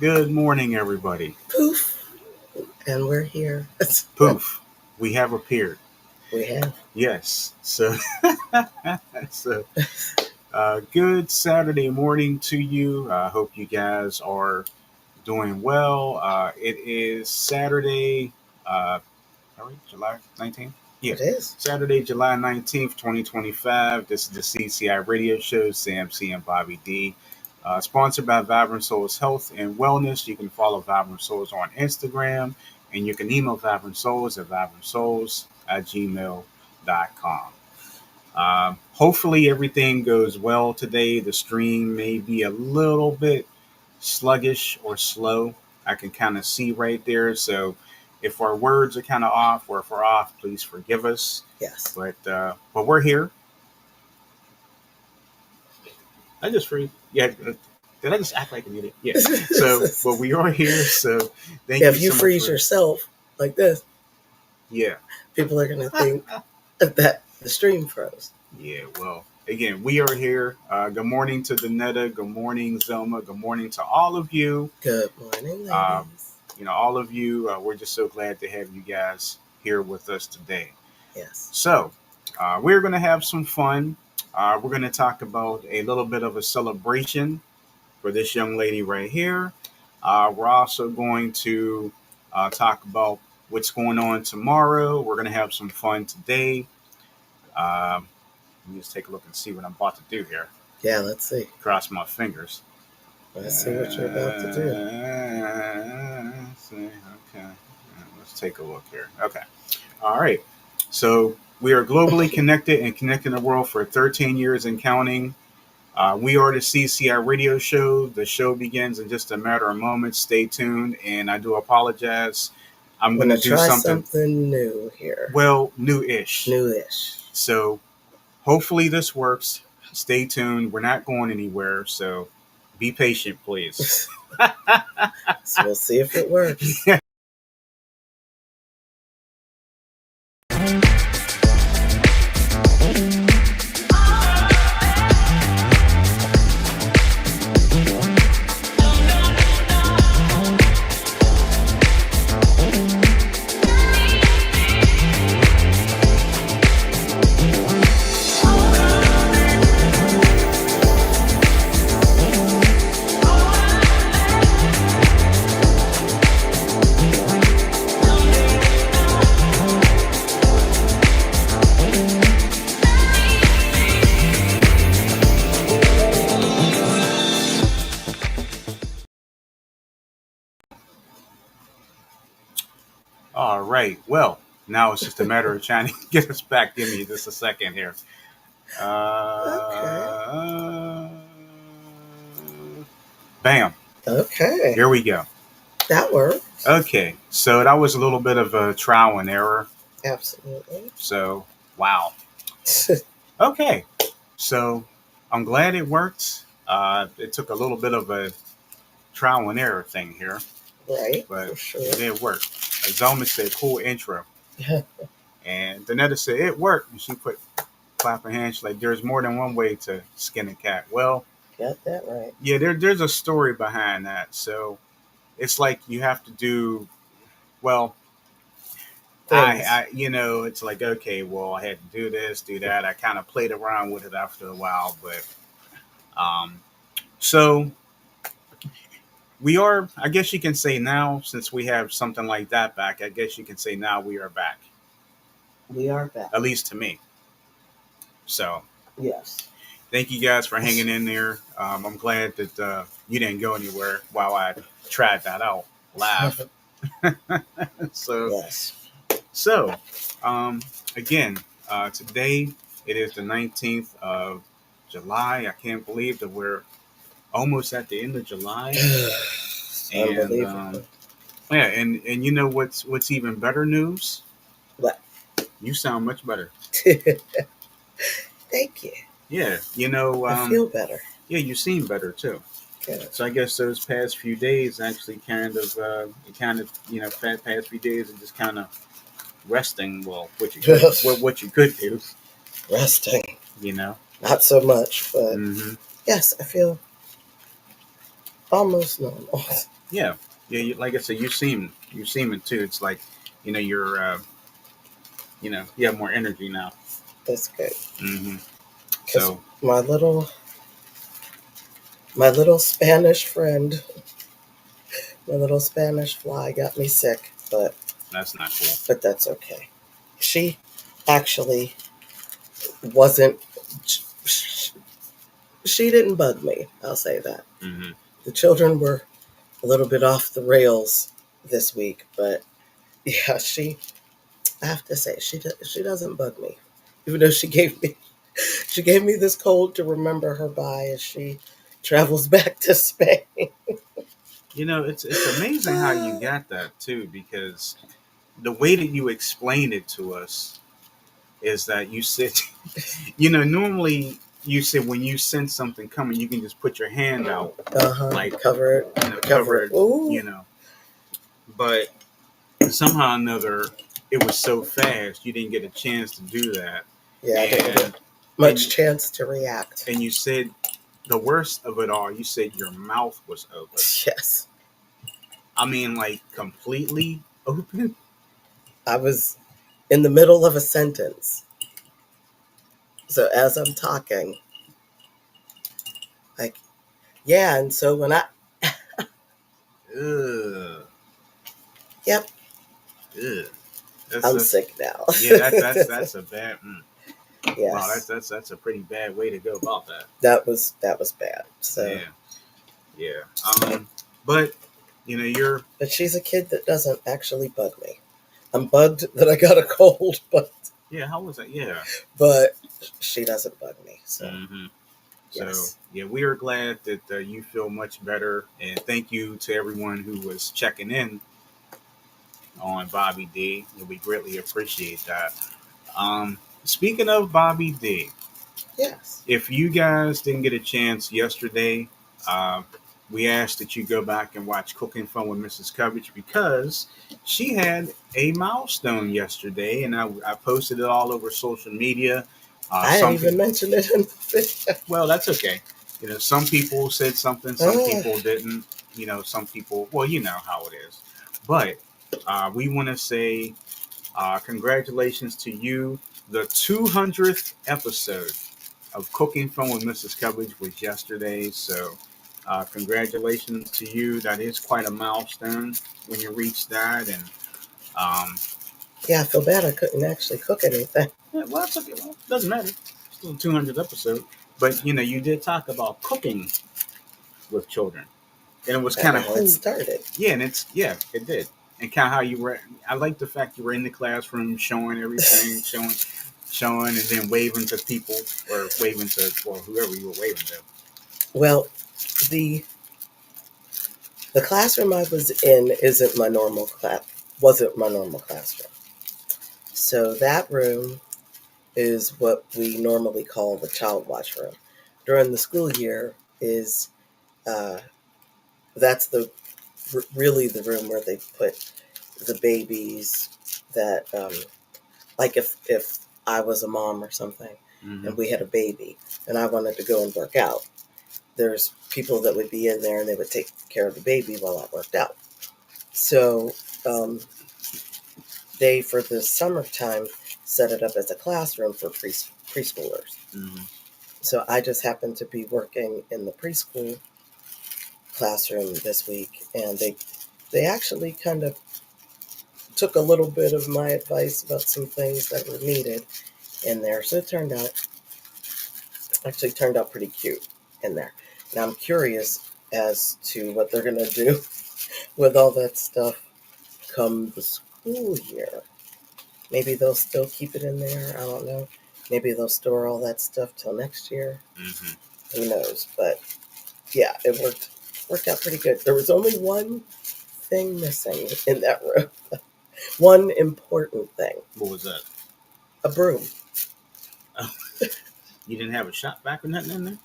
Good morning, everybody. Poof, and we're here. Poof, we have appeared. We have. Yes. So, good Saturday morning to you. I hope you guys are doing well. It is Saturday, July 19th? Yeah. It is. Saturday, July 19th, 2025. This is the CCI radio show, Sam C and Bobby D. Sponsored by Vibrant Souls Health and Wellness. You can follow Vibrant Souls on Instagram, and you can email Vibrant Souls at vibrantsouls@gmail.com. Hopefully, everything goes well today. The stream may be a little bit sluggish or slow. I can kind of see right there. So, if our words are kind of off, or if we're off, please forgive us. Yes. But we're here. I just freeze. Yeah. Did I just act like an idiot? Yeah. So, but we are here. So, thank you. If you freeze yourself like this, yeah, people are going to think that the stream froze. Yeah. Well, again, we are here. Good morning to Danetta. Good morning, Zelma. Good morning to all of you. Good morning, ladies. All of you. We're just so glad to have you guys here with us today. Yes. So, we're going to have some fun. We're going to talk about a little bit of a celebration for this young lady right here. We're also going to talk about what's going on tomorrow. We're going to have some fun today. Let me just take a look and see what I'm about to do here. Yeah, let's see. Cross my fingers. Let's see what you're about to do. Let's see. Okay. Let's take a look here. Okay. All right. So we are globally connected and connecting the world for 13 years and counting. We are the CCI radio show. The show begins in just a matter of moments. Stay tuned. And I do apologize. I'm going to do something new here. Well, new-ish. New-ish. So hopefully this works. Stay tuned. We're not going anywhere. So be patient, please. So we'll see if it works. All right. Well, now it's just a matter of trying to get us back. Give me just a second here. Bam. Okay. Here we go. That worked. Okay. So that was a little bit of a trial and error. Absolutely. So, wow. Okay. So I'm glad it worked. It took a little bit of a trial and error thing here. Right. But for sure. It did work. Zelma said, cool intro. And Danetta said, it worked. And she put clap her hands. She's like, there's more than one way to skin a cat. Well, got that right. Yeah, there's a story behind that. So it's like you have to do, well, it's like, okay, well, I had to do this, do that. I kind of played around with it after a while. But so we are, I guess you can say now, since we have something like that back, I guess you can say now we are back. We are back. At least to me. So. Yes. Thank you guys for hanging in there. I'm glad that you didn't go anywhere while I tried that out live. So, again, today it is the 19th of July. I can't believe that we're almost at the end of July. And and you know what's even better news? What? You sound much better. Thank you. Yeah, I feel better. Yeah, you seem better too. Good. So I guess those past few days actually past few days and just kind of resting. Well, what you could do. Resting. Not so much, but yes, I feel almost normal. Yeah, yeah. Like I said, you seem it too. It's like, you're, you have more energy now. That's good. Hmm. Because So my little Spanish friend, my little Spanish fly got me sick, but that's not cool. that's okay. She actually wasn't. She didn't bug me. I'll say that. Hmm. The children were a little bit off the rails this week, but yeah, I have to say she doesn't bug me, even though she gave me this cold to remember her by as she travels back to Spain. It's amazing how you got that too, because the way that you explained it to us is that you said, normally you said when you sense something coming, you can just put your hand out, like, Cover it, cover it, Ooh, but somehow or another, it was so fast you didn't get a chance to do that, yeah, I didn't get and much and chance to react. and you said the worst of it all. You said your mouth was open. Yes, I mean, like completely open. I was in the middle of a sentence, so as I'm talking, like, yeah, and so when I, Ugh, yep, ugh. I'm That's sick now. Yeah. That's a bad. Wow, Yes, that's a pretty bad way to go about that. that was bad. So, Yeah, yeah. But you're but she's a kid that doesn't actually bug me. I'm bugged that I got a cold, yeah. How was that? Yeah. but she doesn't bug me. So Hmm. So yes, yeah, we are glad that you feel much better, and thank you to everyone who was checking in on Bobby D. We greatly appreciate that. Speaking of Bobby D, yes. if you guys didn't get a chance yesterday, uh, we asked that you go back and watch Cooking Fun with Mrs. Coverage because she had a milestone yesterday, and I posted it all over social media. I didn't Some even people, mention it in the video. well, that's okay. Some people said something, some people didn't. Some people, well, you know how it is. But we want to say congratulations to you. The 200th episode of Cooking Fun with Mrs. Coverage was yesterday. So, congratulations to you. That is quite a milestone when you reach that. And, um, Yeah, I feel bad I couldn't actually cook anything. yeah, well, that's okay. Well, it doesn't matter. Still a 200th episode. But, you did talk about cooking with children. And it was kind of How it cool. started. Yeah, yeah, it did. And kind of how you were. I like the fact you were in the classroom showing everything, showing, and then waving to people or waving to whoever you were waving to. Well, the the classroom I was in wasn't my normal classroom. So that room is what we normally call the child watch room. During the school year is uh, that's really the room where they put the babies that like if I was a mom or something Mm-hmm. and we had a baby and I wanted to go and work out, there's people that would be in there and they would take care of the baby while I worked out. So um, they, for the summertime, set it up as a classroom for preschoolers. Mm-hmm. So I just happened to be working in the preschool classroom this week, and they actually kind of took a little bit of my advice about some things that were needed in there. So it turned out pretty cute in there. Now I'm curious as to what they're gonna do with all that stuff come the school year. Maybe they'll still keep it in there. I don't know. Maybe they'll store all that stuff till next year. Mm-hmm. Who knows? But yeah, it worked out pretty good. There was only one thing missing in that room. One important thing. What was that? A broom. Oh, you didn't have a shop vac or nothing in there?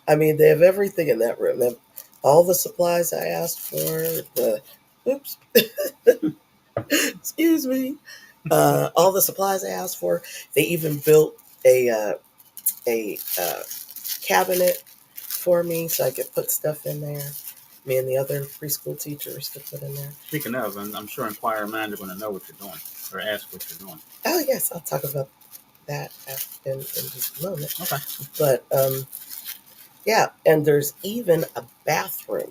I mean, they have everything in that room. They have all the supplies I asked for. Oops, excuse me. All the supplies I asked for. They even built a cabinet for me so I could put stuff in there. me and the other preschool teachers to put in there. Speaking of, I'm sure inquirer minds are going to know what you're doing or ask what you're doing. Oh yes, I'll talk about that in just a moment. Okay. But yeah, and there's even a bathroom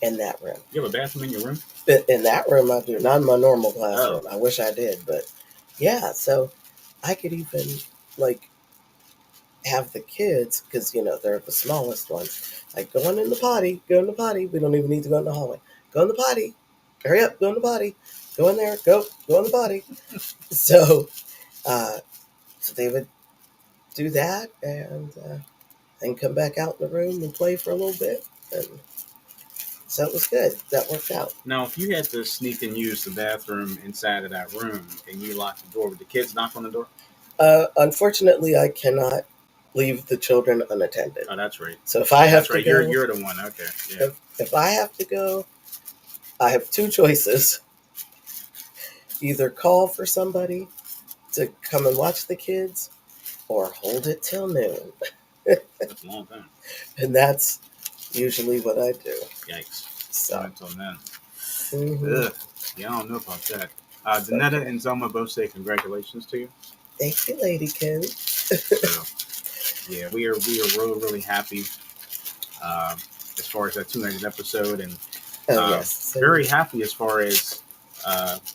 in that room. You have a bathroom in your room? In that room, I do. Not in my normal classroom. Oh. I wish I did, but yeah. So I could even like have the kids, because they're the smallest ones, like going in the potty. Go in the potty. We don't even need to go in the hallway. Go in the potty. Hurry up. Go in the potty. Go in there. Go in the potty. So, so they would do that and come back out in the room and play for a little bit. And so it was good. That worked out. Now, if you had to sneak and use the bathroom inside of that room and you lock the door, would the kids knock on the door? Unfortunately, I cannot leave the children unattended. Oh, that's right. So if I have That's right. to go, You're the one. Okay. Yeah. If I have to go, I have two choices. Either call for somebody to come and watch the kids or hold it till noon. That's a long time. And that's usually what I do. Yikes. So. Until then. Mm-hmm. Yeah, I don't know about that. Danetta and Zelma both say congratulations to you. Thank you, Lady Kim. So, yeah, we are really, really happy as far as that 200th episode, and yes. very happy as far as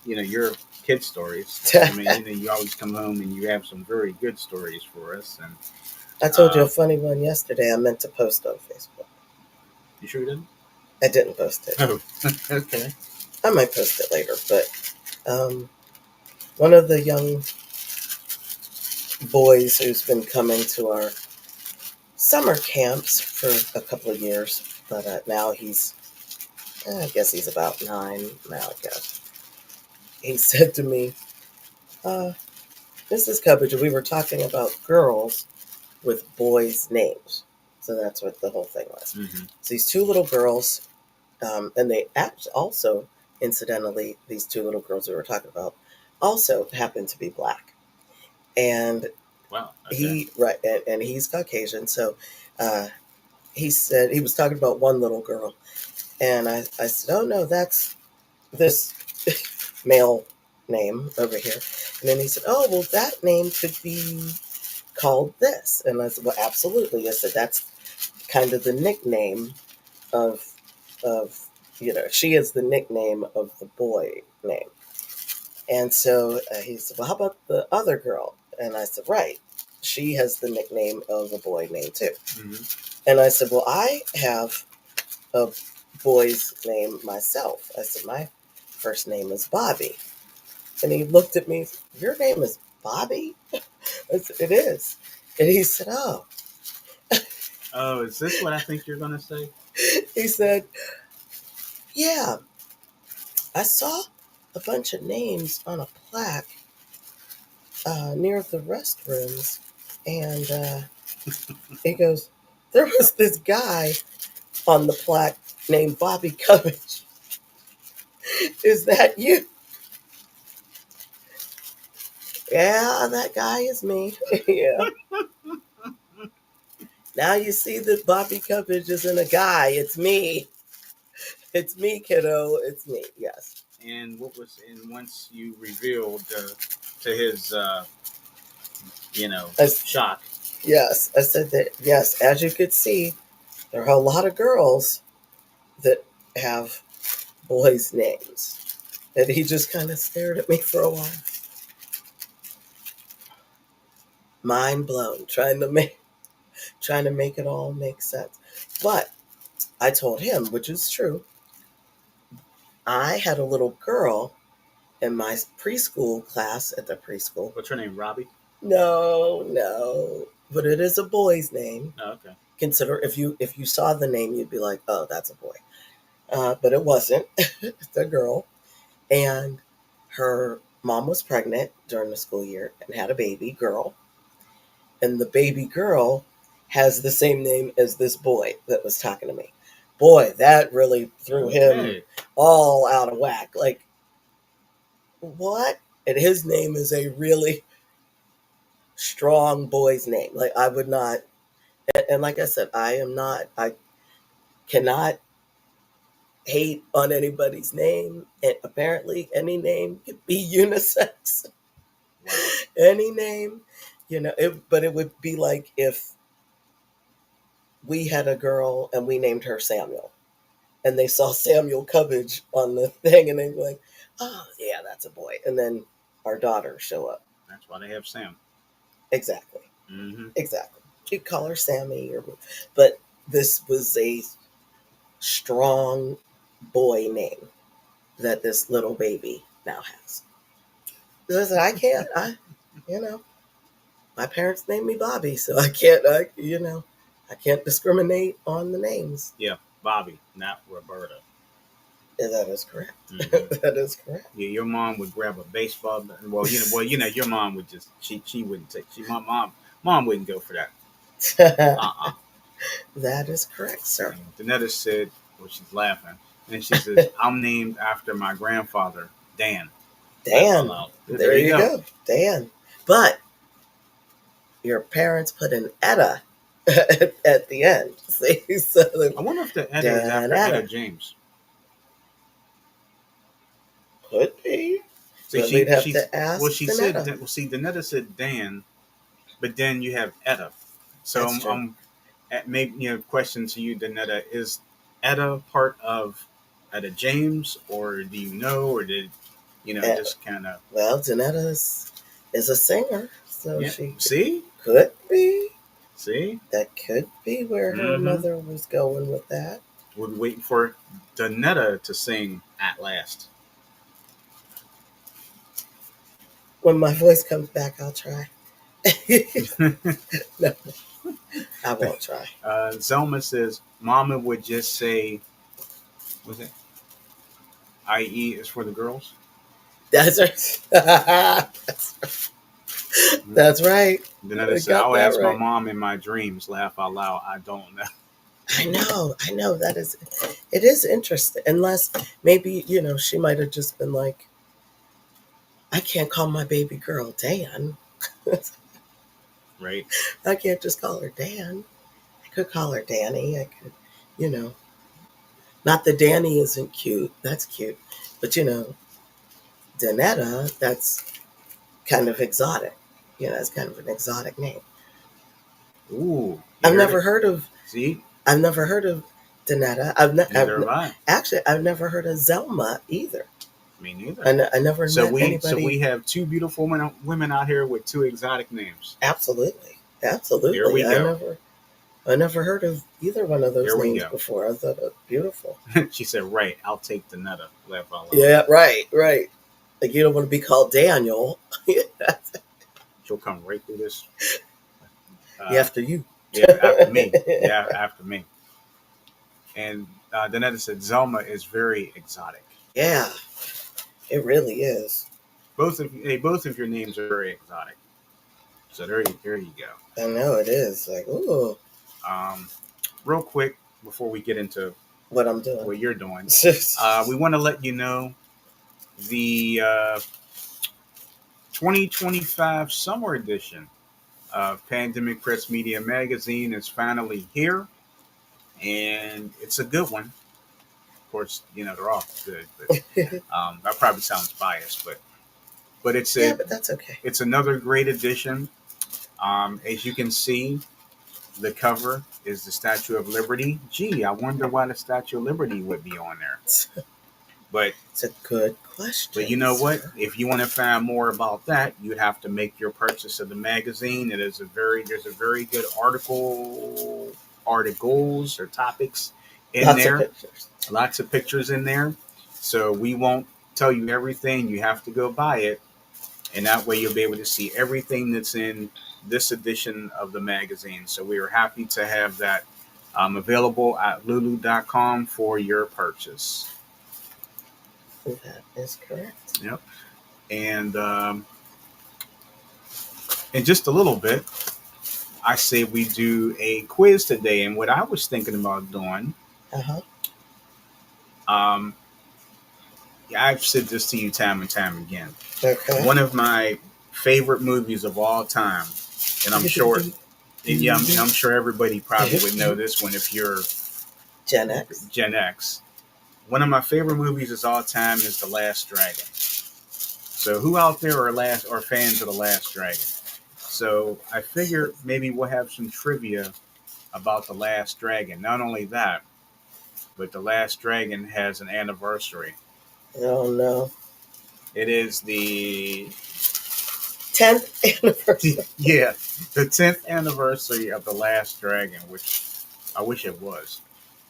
your kid stories. I mean, you always come home and you have some very good stories for us. And I told you a funny one yesterday. I meant to post on Facebook. You sure you didn't? I didn't post it. Oh, okay. I might post it later, but one of the young boys who's been coming to our summer camps for a couple of years, but now I guess he's about 9 now, I guess. He said to me, Mrs. Cubbage, we were talking about girls with boys' names. So that's what the whole thing was. Mm-hmm. So these two little girls, and they also, incidentally, these two little girls we were talking about also happen to be black. And wow, okay. and he's Caucasian. So he said, he was talking about one little girl. And I said, oh no, that's this male name over here. And then he said, oh, well, that name could be called this. And I said, well, absolutely. I said, that's kind of the nickname of she is the nickname of the boy name. And so he said, well, how about the other girl? And I said, right. She has the nickname of a boy name too. Mm-hmm. And I said, well, I have a boy's name myself. I said, my first name is Bobby. And he looked at me, your name is Bobby? I said, it is. And he said, oh. Oh, is this what I think you're going to say? He said, yeah, I saw a bunch of names on a plaque near the restrooms. And he goes, there was this guy on the plaque named Bobby Cubbage. Is that you? Yeah, that guy is me. Yeah. Now you see that Bobby Cubbage isn't a guy. It's me. It's me, kiddo. It's me. Yes. And once you revealed to his, shock. Yes, I said that. Yes, as you could see, there are a lot of girls that have boys' names. And he just kind of stared at me for a while. Mind blown, trying to make it all make sense. But I told him, which is true, I had a little girl in my preschool class at the preschool. What's her name, Robbie? No. But it is a boy's name. Oh, okay. Consider if you saw the name, you'd be like, oh, that's a boy. But it wasn't. It's a girl. And her mom was pregnant during the school year and had a baby girl. And the baby girl has the same name as this boy that was talking to me. Boy, that really threw him all out of whack. Like, what? And his name is a really strong boy's name. Like, I would not, and like I said, I cannot hate on anybody's name. And apparently, any name could be unisex. Wow. Any name, but it would be like if we had a girl and we named her Samuel, and they saw Samuel Cubbage on the thing, and they'd be like, "Oh, yeah, that's a boy." And then our daughters show up. That's why they have Sam. Exactly. Mm-hmm. Exactly. You'd call her Sammy, but this was a strong boy name that this little baby now has. So I said, I can't. You know, my parents named me Bobby, so I can't. I can't discriminate on the names. Yeah, Bobby, not Roberta. And that is correct. Mm-hmm. That is correct. Yeah, your mom would grab a baseball bat. Your mom would just she wouldn't take. Mom wouldn't go for that. That is correct, sir. Danetta said, well, she's laughing, and she says, "I'm named after my grandfather, Dan." Dan. There you go. Dan. But your parents put an Etta at the end. See? So I wonder if the Etta is after Etta James. Could be. So we'd have to ask. Well, she said. Well, see, Danetta said Dan, but then you have Etta. So I'm maybe question to you, Danetta: is Etta part of Etta James, or do you know, or did just kind of? Well, Danetta is a singer, so she could be. See, that could be where her mother was going with that. We're waiting for Danetta to sing at last. When my voice comes back, I'll try. No, I won't try. Zelma says, Mama would just say, was it? IE is for the girls? That's right. That's right. Danetta said, I'll ask my mom in my dreams, laugh out loud. I don't know. I know. It is interesting. Unless maybe, she might have just been like, I can't call my baby girl Dan. Right. I can't just call her Dan. I could call her Danny. I could, Not that Danny isn't cute. That's cute. But, Danetta, that's kind of exotic. It's kind of an exotic name. Ooh. I've never heard of. See? I've never heard of Danetta. Actually, I've never heard of Zelma either. Me neither. I never met anybody. So we have two beautiful women out here with two exotic names. Absolutely. Here we go. I never heard of either one of those names before. I thought it was beautiful. She said, right, I'll take Danetta. Yeah, right. Like, you don't want to be called Daniel. She'll come right through this. After you. Yeah, after me. Yeah, after me. And Danetta said, Zelma is very exotic. Yeah, it really is. Both of your names are very exotic. So there you go. I know it is. Like, ooh. Real quick before we get into what I'm doing, what you're doing, we want to let you know the 2025 summer edition of Pandemic Press Media Magazine is finally here, and it's a good one. Of course, they're all good, but that probably sounds biased, but it's but that's okay. It's another great edition. As you can see, the cover is the Statue of Liberty. Gee, I wonder why the Statue of Liberty would be on there. But it's a good question. But you know what? If you want to find more about that, you have to make your purchase of the magazine. There's a very good articles or topics in there. Lots of pictures in there. So we won't tell you everything. You have to go buy it. And that way you'll be able to see everything that's in this edition of the magazine. So we are happy to have that available at lulu.com for your purchase. That is correct. Yep. And in just a little bit, I say we do a quiz today. And what I was thinking about doing, I've said this to you time and time again. Okay. One of my favorite movies of all time, and I'm sure, I'm sure everybody probably would know this one if you're Gen X. Gen X. one of my favorite movies of all time is The Last Dragon. So who out there are fans of The Last Dragon? So I figure maybe we'll have some trivia about The Last Dragon. Not only that, but The Last Dragon has an anniversary. Oh no. It is the 10th anniversary. yeah, the 10th anniversary of The Last Dragon, which I wish it was.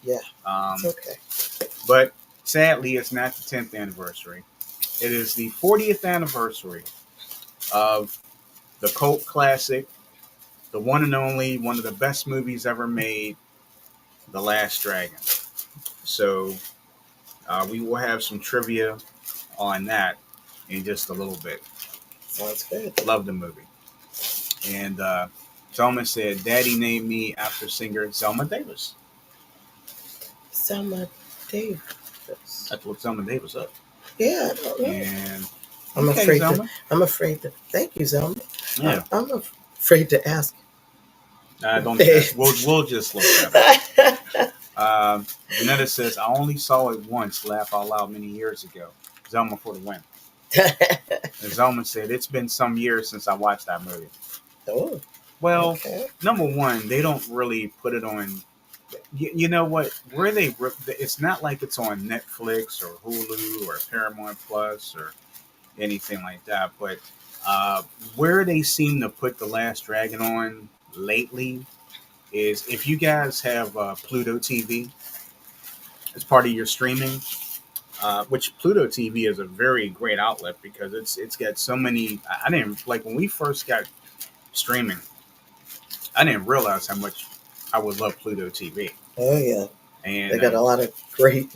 Yeah, Um, it's okay. but sadly, it's not the 10th anniversary. It is the 40th anniversary of the cult classic, the one and only, one of the best movies ever made, The Last Dragon. So we will have some trivia on that in just a little bit. Sounds good. Love the movie. And Zelma said, Daddy named me after singer Zelma Davis. Selma Davis. That's what Zelma Davis up. Yeah, I don't know. And I'm okay, afraid Zelma. Thank you, Zelma. Yeah. I'm afraid to ask. Don't do that. We'll just look that up. Janetta says, I only saw it once, laugh out loud, many years ago. Zelma for the win. And Zelma said, it's been some years since I watched that movie. Oh, well, okay. Number one, they don't really put it on. You know what? Where they it's not like it's on Netflix or Hulu or Paramount Plus or anything like that. But where they seem to put The Last Dragon on lately is if you guys have Pluto TV as part of your streaming, which Pluto TV is a very great outlet because it's got so many. I didn't like when we first got streaming. I didn't realize how much I would love Pluto TV. Oh yeah, And they got a lot of great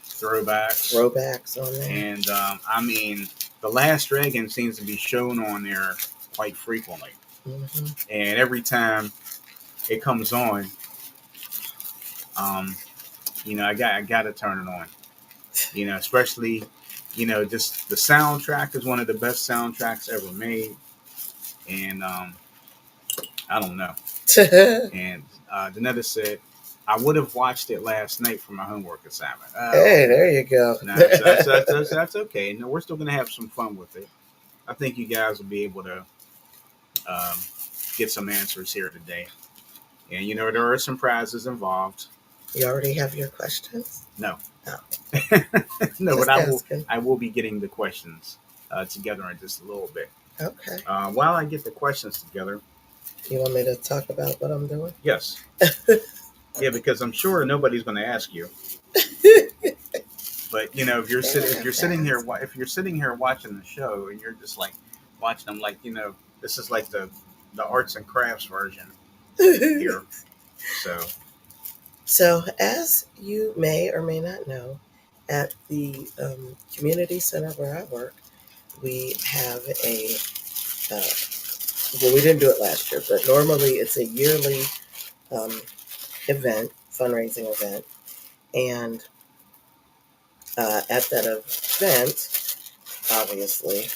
throwbacks on there. And I mean, The Last Dragon seems to be shown on there quite frequently. Mm-hmm. And every time it comes on, I got to turn it on. Especially, just the soundtrack is one of the best soundtracks ever made. And I don't know. And Danetta said, I would have watched it last night for my homework assignment. Hey, there you go. No, that's okay. No, we're still going to have some fun with it. I think you guys will be able to get some answers here today. And, there are some prizes involved. You already have your questions? No. Oh. No, but I will be getting the questions together in just a little bit. Okay. While I get the questions together. You want me to talk about what I'm doing? Yes. Yeah, because I'm sure nobody's going to ask you. But if you're sitting here watching the show and you're just like watching them, like this is like the arts and crafts version here. So as you may or may not know, at the community center where I work, we have a well, we didn't do it last year, but normally it's a yearly fundraising event. And at that event, obviously,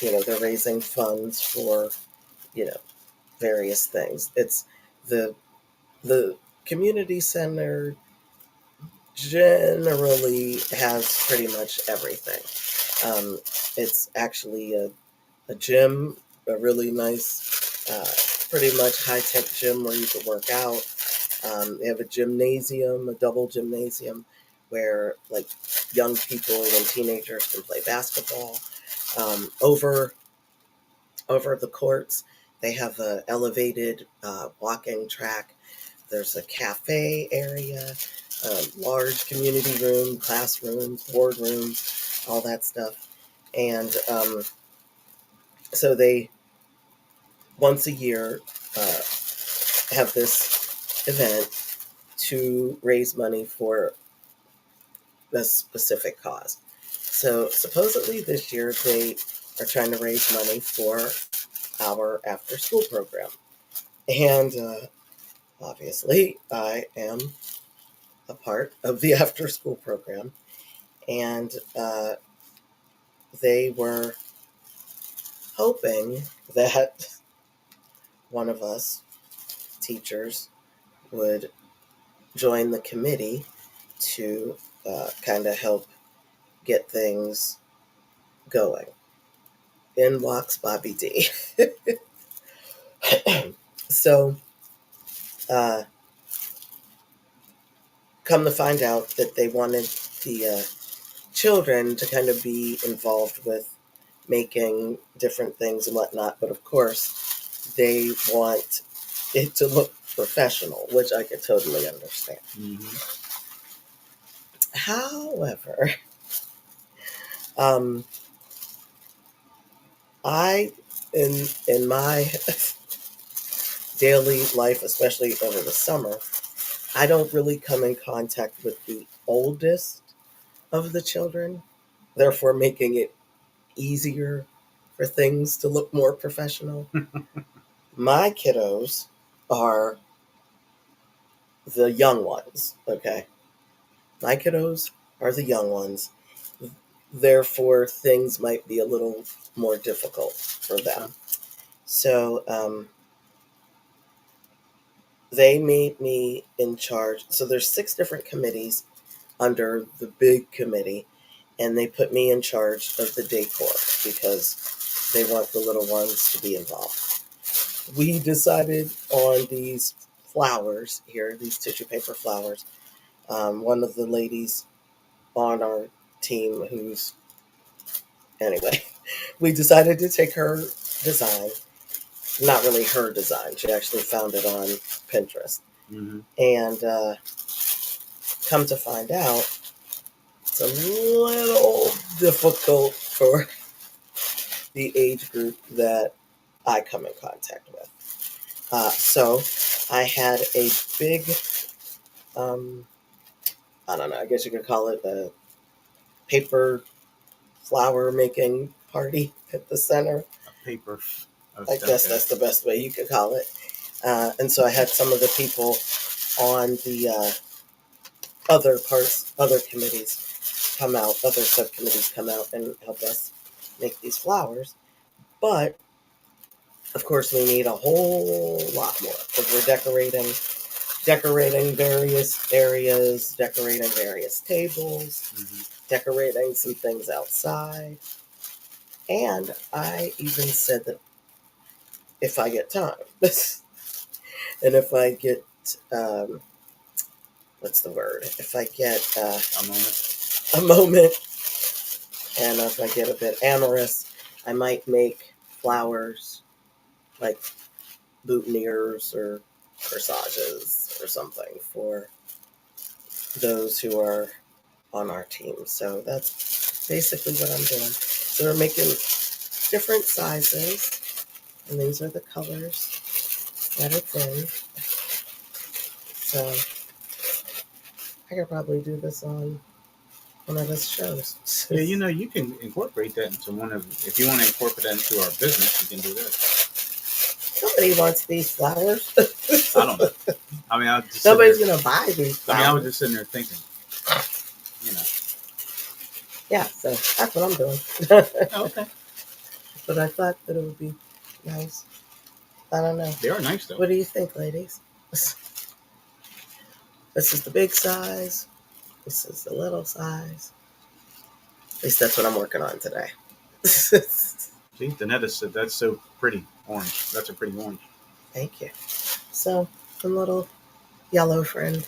they're raising funds for, various things. It's the community center generally has pretty much everything. It's actually a gym, a really nice, pretty much high-tech gym where you can work out. They have a gymnasium, a double gymnasium, where like young people and teenagers can play basketball. Over the courts, they have an elevated walking track. There's a cafe area, large community room, classrooms, boardroom, all that stuff. And so they, once a year, have this event to raise money for a specific cause. So supposedly this year they are trying to raise money for our after-school program. And obviously I am a part of the after-school program. And they were hoping that one of us teachers would join the committee to kind of help get things going. In walks Bobby D. So, uh, come to find out that they wanted the children to kind of be involved with making different things and whatnot, but of course, they want it to look professional, which I could totally understand. Mm-hmm. However, um, I in my daily life, especially over the summer, I don't really come in contact with the oldest of the children, therefore making it easier for things to look more professional. My kiddos are the young ones, okay? My kiddos are the young ones. Therefore, things might be a little more difficult for them. So, they made me in charge. So there's 6 different committees under the big committee, and they put me in charge of the decor because they want the little ones to be involved. We decided on these flowers here, these tissue paper flowers. One of the ladies on our team anyway, we decided to take her design, not really her design, she actually found it on Pinterest. Mm-hmm. And come to find out, it's a little difficult for the age group that I come in contact with. So I had a big, um, I don't know, I guess you could call it a paper flower making party at the center. A paper. I guess that's the best way you could call it. And so I had some of the people on the other committees come out, other subcommittees come out and help us make these flowers. But of course, we need a whole lot more because we're decorating various areas, decorating various tables, Mm-hmm. decorating some things outside. And I even said that if I get time, and if I get, what's the word? If I get A moment. a moment, and if I get a bit amorous, I might make flowers like boutonnieres or corsages or something for those who are on our team. So that's basically what I'm doing. So we're making different sizes, and these are the colors that it's in. So I could probably do this on one of the shows. Yeah, you can incorporate that into if you want to incorporate that into our business, you can do that. Nobody wants these flowers. I don't know. I mean, I was just Nobody's gonna buy these flowers. I was just sitting there thinking, you know. Yeah, so that's what I'm doing. Okay. But I thought that it would be nice. I don't know. They are nice though. What do you think, ladies? This is the big size. This is the little size. At least that's what I'm working on today. See, that's so pretty orange. That's a pretty orange. Thank you. So, some little yellow friend.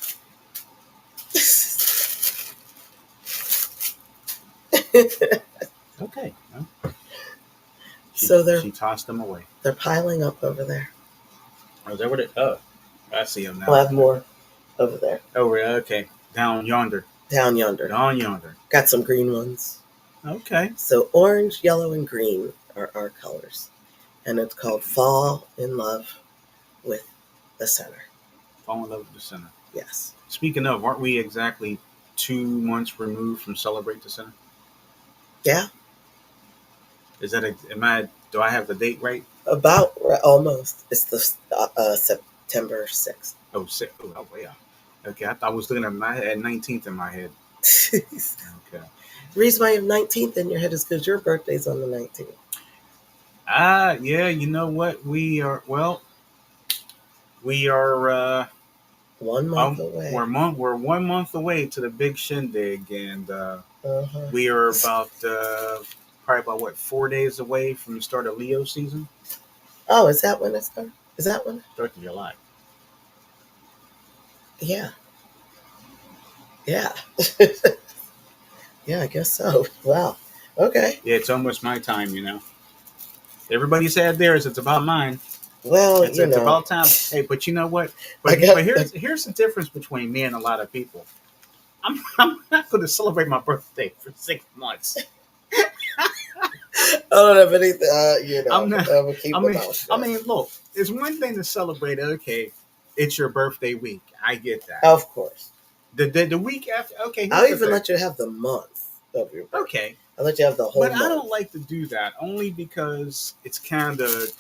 Okay. Well, So she tossed them away. they're piling up over there. Oh, is that what it? Oh, I see them now. We'll have more over there. Oh, okay. Down yonder. Down yonder. Down yonder. Got some green ones. Okay. So orange, yellow, and green are our colors. And it's called Fall in Love with the Center. Fall in love with the center. Yes. Speaking of, aren't we exactly 2 months removed from Celebrate the Center? Yeah. Is that do I have the date right? About almost. It's the September 6th. Oh, 6. Oh, yeah. Okay, I was looking at my head, 19th in my head. Okay. The reason why you have 19th in your head is because your birthday's on the 19th. Yeah, you know what? We are 1 month away. We're 1 month away to the big shindig, and Uh-huh. we are about probably about what 4 days away from the start of Leo season. Oh, is that when it starts? Is that when? Start of July. Yeah. Yeah. Yeah, I guess so. Wow. Okay. Yeah, it's almost my time. Everybody's had theirs. It's about mine. Well, It's about time. Hey, but you know what? I But got. here's the difference between me and a lot of people. I'm not going to celebrate my birthday for 6 months. I don't have anything. I'm not. I will keep I my mean, mouth I shut. mean, look. It's one thing to celebrate. Okay, it's your birthday week. I get that. Of course. The week after. Okay, I'll here's the even thing. let you have the month of your birthday. Okay, I'll let you have the whole but month. I don't like to do that only because it's kind of,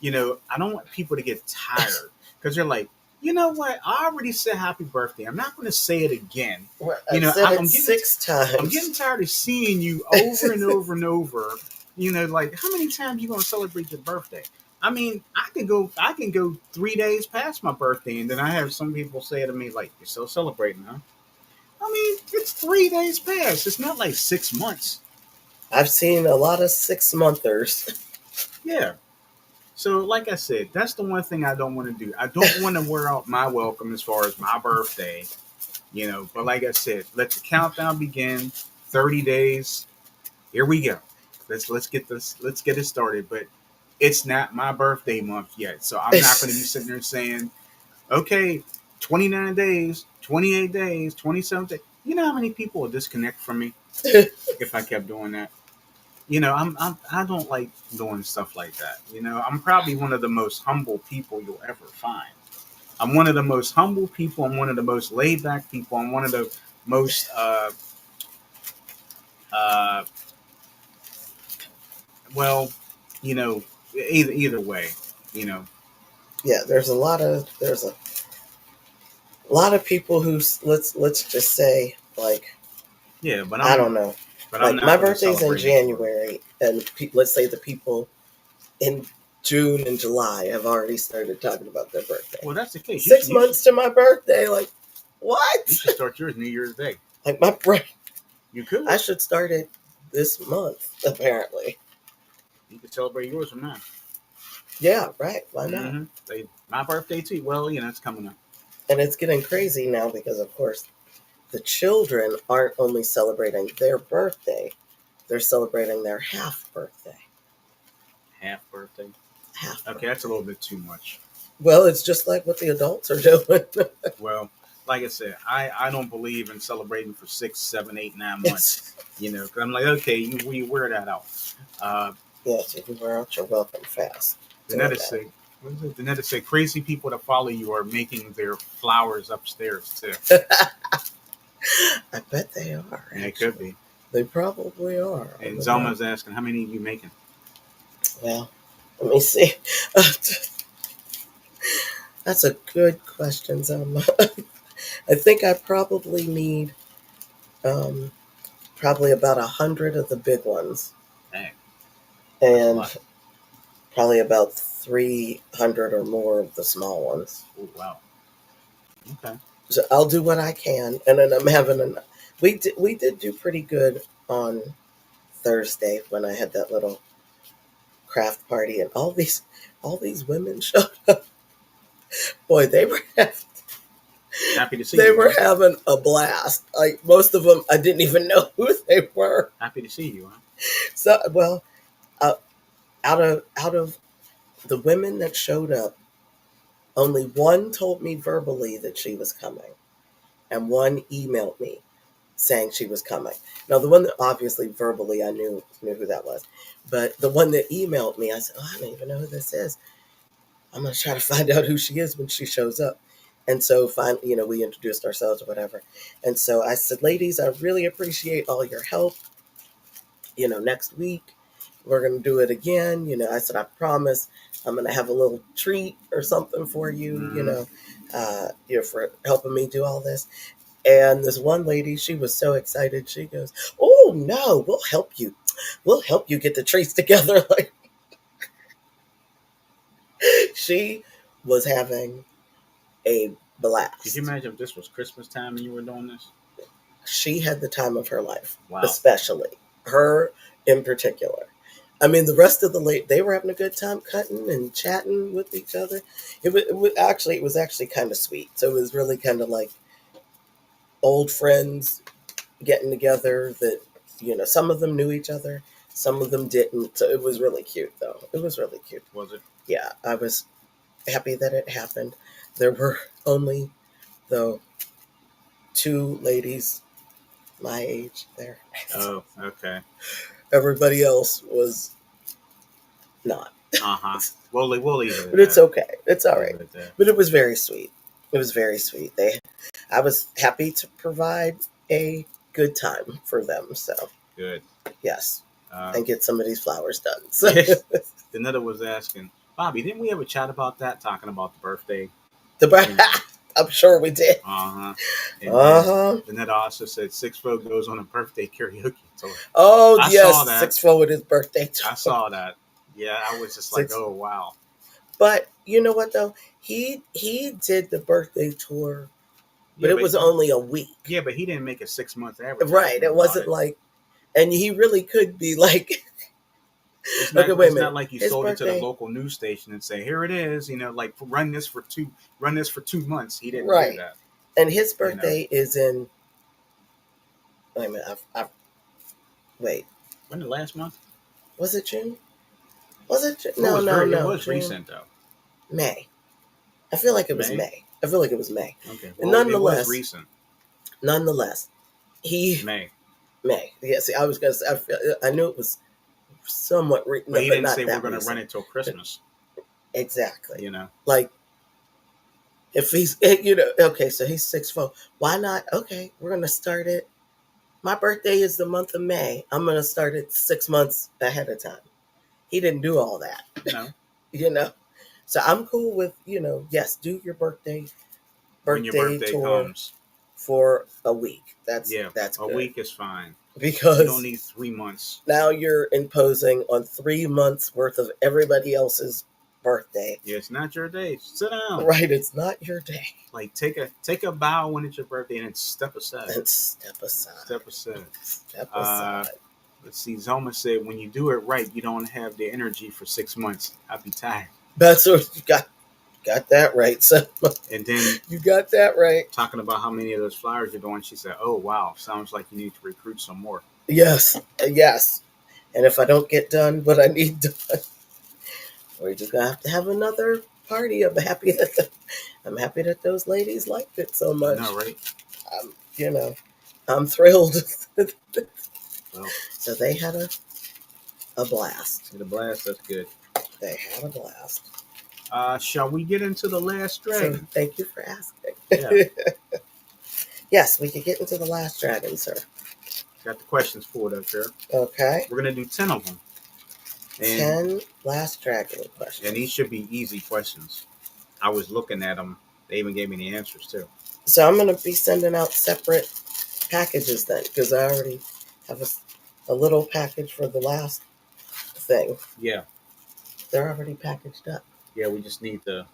I don't want people to get tired because they're like, you know what? I already said happy birthday. I'm not going to say it again. Well, I've said it I'm getting 6 times. I'm getting tired of seeing you over and over and over. Like how many times you going to celebrate your birthday? I mean, I can go 3 days past my birthday, and then I have some people say to me like, "You're still celebrating, huh?" I mean, it's 3 days past. It's not like 6 months. I've seen a lot of 6-monthers. Yeah. So, like I said, that's the one thing I don't want to do. I don't want to wear out my welcome as far as my birthday, But like I said, let the countdown begin. 30 days. Here we go. Let's get it started. But it's not my birthday month yet, so I'm not going to be sitting there saying, okay, 29 days, 28 days, 27 days. You know how many people will disconnect from me if I kept doing that? I don't like doing stuff like that. I'm probably one of the most humble people you'll ever find. I'm one of the most humble people. I'm one of the most laid back people. I'm one of the most, uh, well, you know, either way, you know, Yeah, there's a lot of people who let's just say like yeah, but I don't know. I'm Like my not going to birthday's in celebrate it for. January, and let's say the people in June and July have already started talking about their birthday. Well, that's the case. 6 months to my birthday, like what? You should start yours New Year's Day. Like my You could. I should start it this month. Apparently, You could celebrate yours from now. yeah, right. Why not? Like, my birthday too. Well, it's coming up. And it's getting crazy now because, of course, the children aren't only celebrating their birthday; they're celebrating their half birthday. Half birthday. Half. Okay, that's a little bit too much. Well, it's just like what the adults are doing. Well, like I said, I don't believe in celebrating for 6, 7, 8, 9 months. Because I'm like, okay, you wear that out. Yes, if you wear out your welcome fast. Danetta say, what is it? Danetta say, crazy people that follow you are making their flowers upstairs too. I bet they are. Yeah, it could be. They probably are. And Zelma's asking, how many are you making? Well, let me see. That's a good question, Zelma. I think I probably need probably about 100 of the big ones. Dang. And probably about 300 or more of the small ones. Oh, wow. Okay. So I'll do what I can, and then I'm having we did do pretty good on Thursday when I had that little craft party, and all these women showed up. Boy, they were happy to see they you. were having a blast. Like most of them, I didn't even know who they were. Happy to see you, huh? So, well, out of the women that showed up, only one told me verbally that she was coming, and one emailed me saying she was coming. Now, the one that obviously verbally I knew who that was, but the one that emailed me, I said, "Oh, I don't even know who this is. I'm going to try to find out who she is when she shows up." And so, finally, we introduced ourselves or whatever. And so I said, "Ladies, I really appreciate all your help. Next week we're going to do it again." I said, "I promise I'm going to have a little treat or something for you, for helping me do all this." And this one lady, she was so excited. She goes, "Oh no, we'll help you. We'll help you get the treats together." Like she was having a blast. Could you imagine if this was Christmas time and you were doing this? She had the time of her life, Wow. especially her in particular. I mean, the rest of the they were having a good time cutting and chatting with each other. It was actually kind of sweet. So it was really kind of like old friends getting together. That some of them knew each other, some of them didn't. So it was really cute, though. It was really cute. Was it? Yeah, I was happy that it happened. There were only though two ladies my age there. Oh, okay. Everybody else was not. We'll leave it at But it's that. okay. It's all Leave right. it at that. But it was very sweet. It was very sweet. I was happy to provide a good time for them. So Good. yes, Uh, and get some of these flowers done. So Danetta was asking, Bobby, didn't we ever chat about that? Talking about the birthday. I'm sure we did. Danetta also said 6'4" goes on a birthday karaoke tour. Oh I yes, saw that. 6'4" with his birthday tour. I saw that. Yeah, I was just like, oh wow. But you know what though? He did the birthday tour, but it was only a week. Yeah, but he didn't make a 6 month average. Right. It wasn't like, and he really could be like. It's not, okay, it's not like you sold it to the local news station and say, "Here it is," like run this for 2 months. He didn't do that. And his birthday is in. Wait a minute. Wait. When the last month? Was it June? Was it June? No. It was June. recent though. May. I feel like it was May. I feel like it was May. Okay. Well, nonetheless, it was recent. Nonetheless, May. Yeah. See, I was gonna say. I knew it was somewhat. But he didn't say we're going to run it till Christmas. Exactly. Like if he's okay, so he's 6'4". Why not? Okay, we're going to start it. My birthday is the month of May. I'm going to start it 6 months ahead of time. He didn't do all that. No. So I'm cool with, yes, do your birthday when your birthday tour comes for a week. That's a week is fine. Because you don't need 3 months. Now you're imposing on 3 months worth of everybody else's birthday. Yeah, it's not your day. Sit down. Right, it's not your day. Like take a bow when it's your birthday and then step aside. Step aside. Let's see. Zelma said, when you do it right, you don't have the energy for 6 months. I'd be tired. That's what you got that right. So and then you got that right. Talking about how many of those flowers you're doing, she said, "Oh wow, sounds like you need to recruit some more." Yes. And if I don't get done what I need done, we're just gonna have to have another party. I'm happy that those ladies liked it so much. I know, right? I'm thrilled. Well, so they had a blast. That's good. They had a blast. Shall we get into the last dragon? So, thank you for asking. Yeah. Yes, we could get into the last dragon, sir. Got the questions for it up there. Okay. We're going to do 10 of them. 10 last dragon questions. And these should be easy questions. I was looking at them. They even gave me the answers, too. So I'm going to be sending out separate packages then, because I already have a little package for the last thing. Yeah. They're already packaged up. Yeah, we just need to,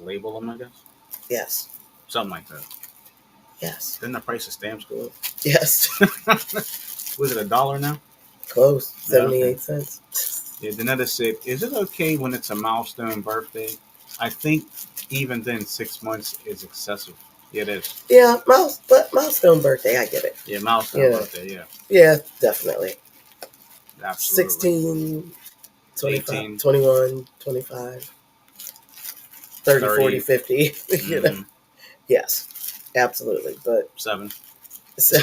label them, I guess? Yes. Something like that. Yes. Didn't the price of stamps go up? Yes. Was it $1 now? Close. 78 cents. Yeah, Danetta said, is it okay when it's a milestone birthday? I think even then 6 months is excessive. Yeah, it is. Yeah, but milestone birthday, I get it. Yeah, milestone birthday, yeah. Yeah, definitely. Absolutely. 16, 25, 18. 21, 25, 30, 40, 50. Mm-hmm. Yes, absolutely. But 7. So,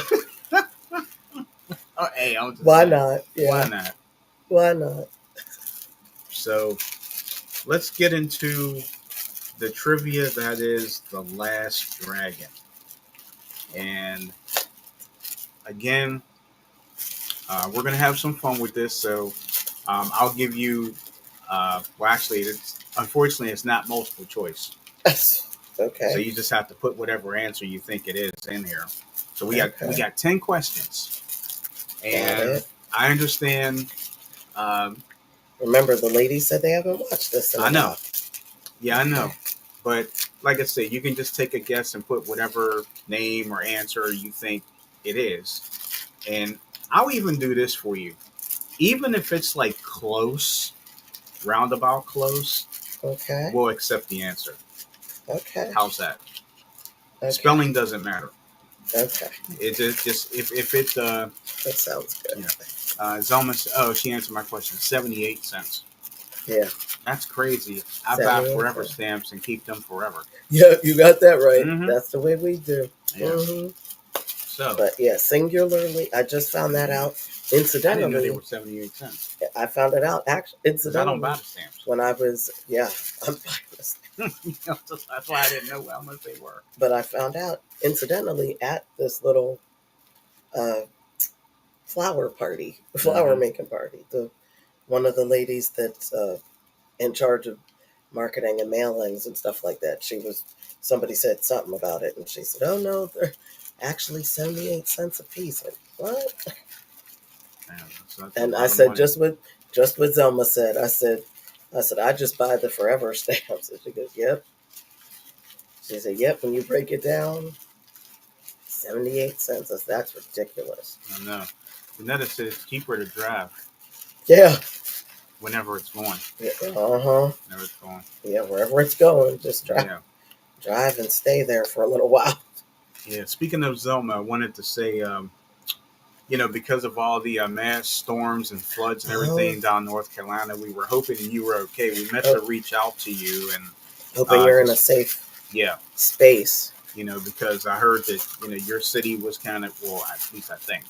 oh, hey, I'm just why saying. not? Yeah. Why not? Why not? So let's get into the trivia that is the last dragon. And again, we're going to have some fun with this. So I'll give you, unfortunately, it's not multiple choice. Okay. So you just have to put whatever answer you think it is in here. So we got 10 questions. And I understand. Remember, the ladies said they haven't watched this. I know. Yeah, I know. But like I said, you can just take a guess and put whatever name or answer you think it is. And I'll even do this for you. Even if it's like close, roundabout close, Okay. we'll accept the answer. Okay. How's that? Okay. Spelling doesn't matter. Okay. It just if it That sounds good. yeah. Zelma, oh, she answered my question. 78 cents. Yeah. That's crazy. I buy 78 forever cents. stamps and keep them forever. Yeah, you got that right. Mhm. That's the way we do. Yeah. Mm-hmm. So, But yeah, singularly, I just found that out. I didn't know Incidentally, they were 78 cents. I found it out actually. Because I don't buy Incidentally, the stamps. when I was I'm biased. That's why I didn't know how much they were. But I found out incidentally at this little flower making party. One of the ladies that's in charge of marketing and mailings and stuff like that. Somebody said something about it, and she said, "Oh no, they're actually 78 cents a piece." Like, what? Man, that's And a I lot of said, money. just what Zelma said. I said, I just buy the forever stamps. And she goes, "Yep." She said, "Yep." When you break it down, 78 cents. That's ridiculous. I know. Janetta said it's cheaper to drive Yeah. whenever it's going. Yeah. Uh-huh. Whenever it's going. Yeah, wherever it's going, just drive. Yeah. Drive and stay there for a little while. Yeah. Speaking of Zelma, I wanted to say, because of all the mass storms and floods and everything down North Carolina, we were hoping you were okay. We meant to reach out to you and hoping you're in a safe space. Because I heard that your city was kind of, well, at least I think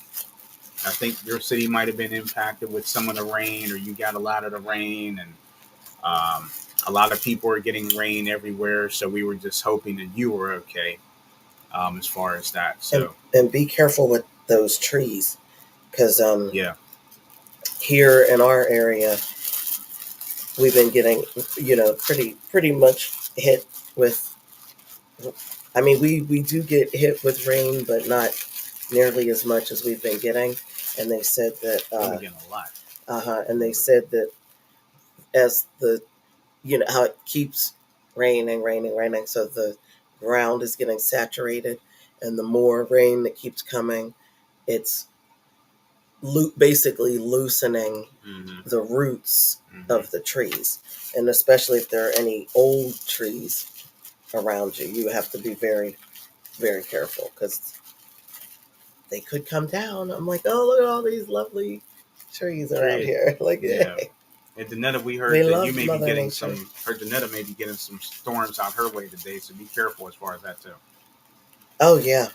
your city might have been impacted with some of the rain, or you got a lot of the rain, and a lot of people are getting rain everywhere. So we were just hoping that you were okay as far as that. So and be careful with those trees, because yeah, here in our area, we've been getting pretty much hit with. I mean, we do get hit with rain, but not nearly as much as we've been getting. And they said that we're getting a lot. And they said that as how it keeps raining, so the ground is getting saturated, and the more rain that keeps coming, it's basically loosening the roots of the trees. And especially if there are any old trees around you, you have to be very, very careful, because they could come down. I'm like, oh, look at all these lovely trees around here. Like, yeah. Hey. And Danetta, we heard that you may be getting Danetta may be getting some storms out her way today, so be careful as far as that too. Oh yeah,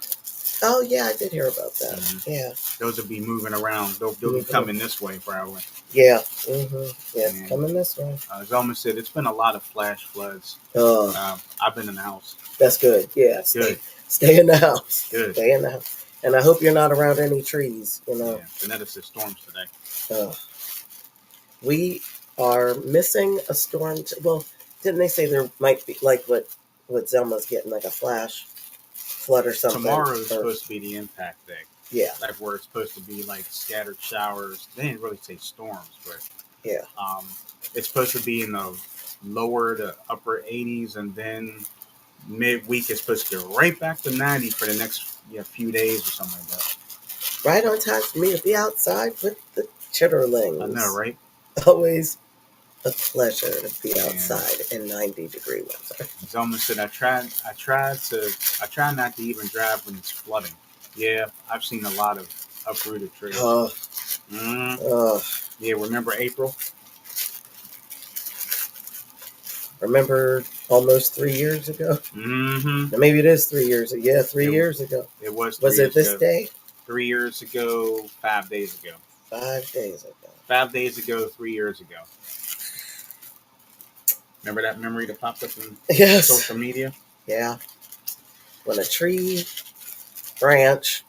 I did hear about that. Mm-hmm. Yeah, those will be moving around. They'll be coming this way probably. Yeah, it's coming this way. Zelma said it's been a lot of flash floods. I've been in the house. That's good. Yeah, stay in the house. Good. Stay in the house. And I hope you're not around any trees. Yeah, Danetta said storms today. We are missing a storm. Well, didn't they say there might be, like what Zelma's getting, like a flash flood or something? Tomorrow is supposed to be the impact day. Yeah. Like where it's supposed to be like scattered showers. They didn't really say storms, but yeah. It's supposed to be in the lower to upper 80s, and then midweek it's supposed to go right back to 90 for the next few days or something like that. Right on time for me to be outside with the chitterlings. I know, right? Always a pleasure to be outside in 90-degree weather. Zelma said, I try not to even drive when it's flooding. Yeah, I've seen a lot of uprooted trees. Yeah, remember April? Remember almost 3 years ago? Mm-hmm. Maybe it is 3 years ago. Yeah, 3 years ago. It was. Was it this day? 3 years ago, 5 days ago. 5 days ago. 5 days ago, 3 years ago. Remember that memory that popped up in social media? Yeah. When a tree branch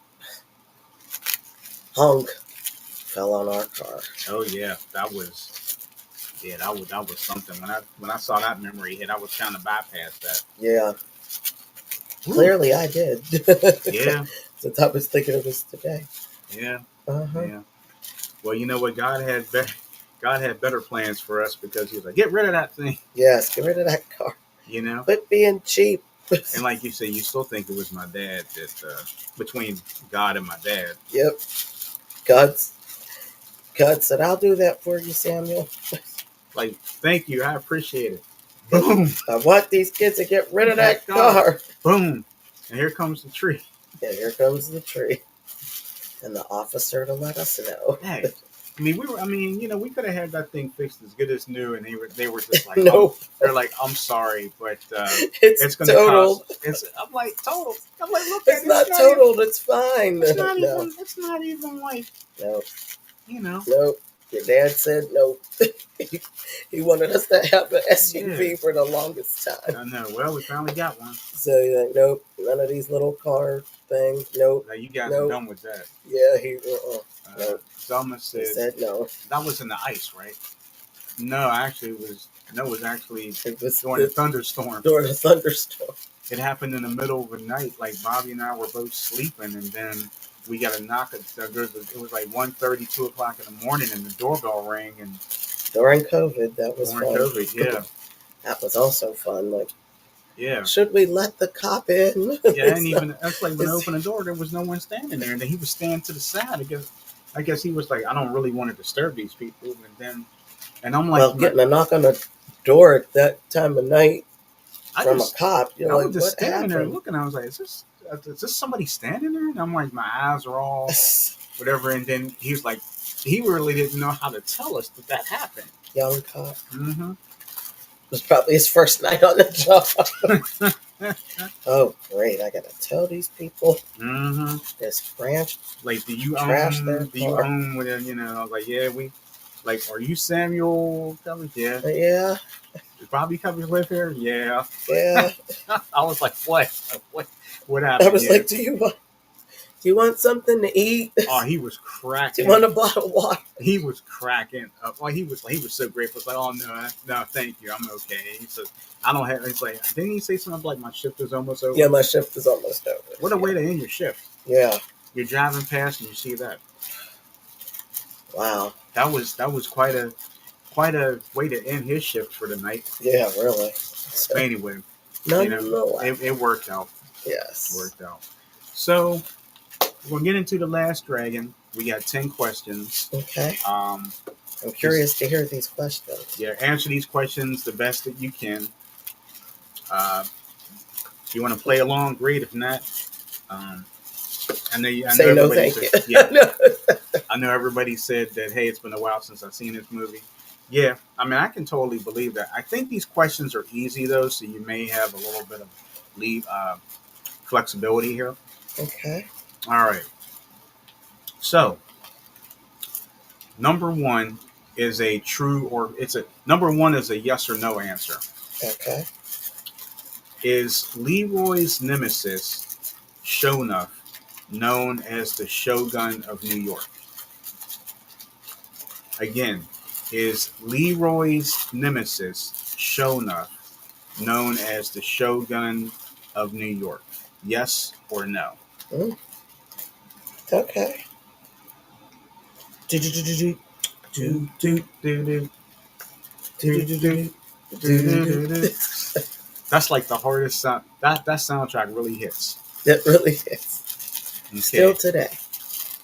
hunk fell on our car. Oh yeah, that was something. When I saw that memory hit, I was trying to bypass that. Yeah. Ooh. Clearly I did. Yeah. Since I was thinking of this today. Yeah. Uh-huh. Yeah. Well, you know what? God had better plans for us, because he was like, get rid of that thing. Yes, get rid of that car. You know, Quit being cheap. and like you say, you still think it was my dad that between God and my dad. Yep. God's God said, "I'll do that for you, Samuel. Like, thank you, I appreciate it. Boom, I want these kids to get rid of that car. car." Boom, and here comes the tree. And here comes the tree. And the officer to let us know. Hey, I mean, we could have had that thing fixed as good as new, and they were just like, No, they're like, I'm sorry, but it's going to totaled. cost. I'm like, total. I'm like, look It's at it. not totaled. It's fine. It's not No, even. It's not even like, no, you know. no. Your dad said no. He wanted us to have an SUV Yeah. for the longest time. I know. Well, we finally got one. So you're like, nope, none of these little car things. Nope. Now you guys Nope. are done with that. Yeah, he. Nope. Selma He said said no. that was in the ice, right? No, actually, it was. No, it was actually It was during a thunderstorm. during a thunderstorm. It happened in the middle of the night. Like Bobby and I were both sleeping, and then we got a knock. It was like 1:30, 2 o'clock in the morning, and the doorbell rang. And During COVID, that was during fun. COVID, yeah, That was also fun. Like, yeah, should we let the cop in? yeah. And even that's like when I opened the door, there was no one standing there, and then he was standing to the side. I guess he was like, I don't really want to disturb these people, and I'm like, Well, getting a knock on the door at that time of night from a cop, you're I like, was just what standing there happened? looking. I was like, is this somebody standing there? And I'm like, my eyes are all whatever. And then he was like, he really didn't know how to tell us that happened. Young cop. Mm-hmm. It was probably his first night on the job. Oh, great. I got to tell these people Mm-hmm. this branch. Like, do you Trash their own? Do you car. own? With it? You know, I was like, yeah, we. Like, are you Samuel Covers? Yeah. Yeah, Does Bobby Covers live here? Yeah. yeah. I was like, what? What happened? I was like, do you want something to eat? Oh, he was Do cracking. you want a bottle of water? He was cracking up. Well, he was so grateful. It's like, oh no, thank you, I'm okay. He says, I don't have. He's like, didn't he say something like my shift is almost over? Yeah, my shift is almost over. What a way to end your shift. Yeah. You're driving past and you see that. Wow. That was quite a way to end his shift for the night. Yeah, really. So, Anyway, nonetheless. it worked out. Yes. It worked out. So we'll get into the last dragon. We got 10 questions. Okay. I'm curious to hear these questions. Yeah, answer these questions the best that you can. If you want to play along, great. If not, I know everybody said, yeah. I know everybody said that, hey, it's been a while since I've seen this movie. Yeah, I mean, I can totally believe that. I think these questions are easy, though, so you may have a little bit of flexibility here. Okay. All right. So, number one is a yes or no answer. Okay. Is Leroy's nemesis Shonuff known as the Shogun of New York? Again, is Leroy's nemesis Shonuff known as the Shogun of New York? Yes or no? Okay. That's like the hardest sound. That soundtrack really hits. It really is. Okay. Still today.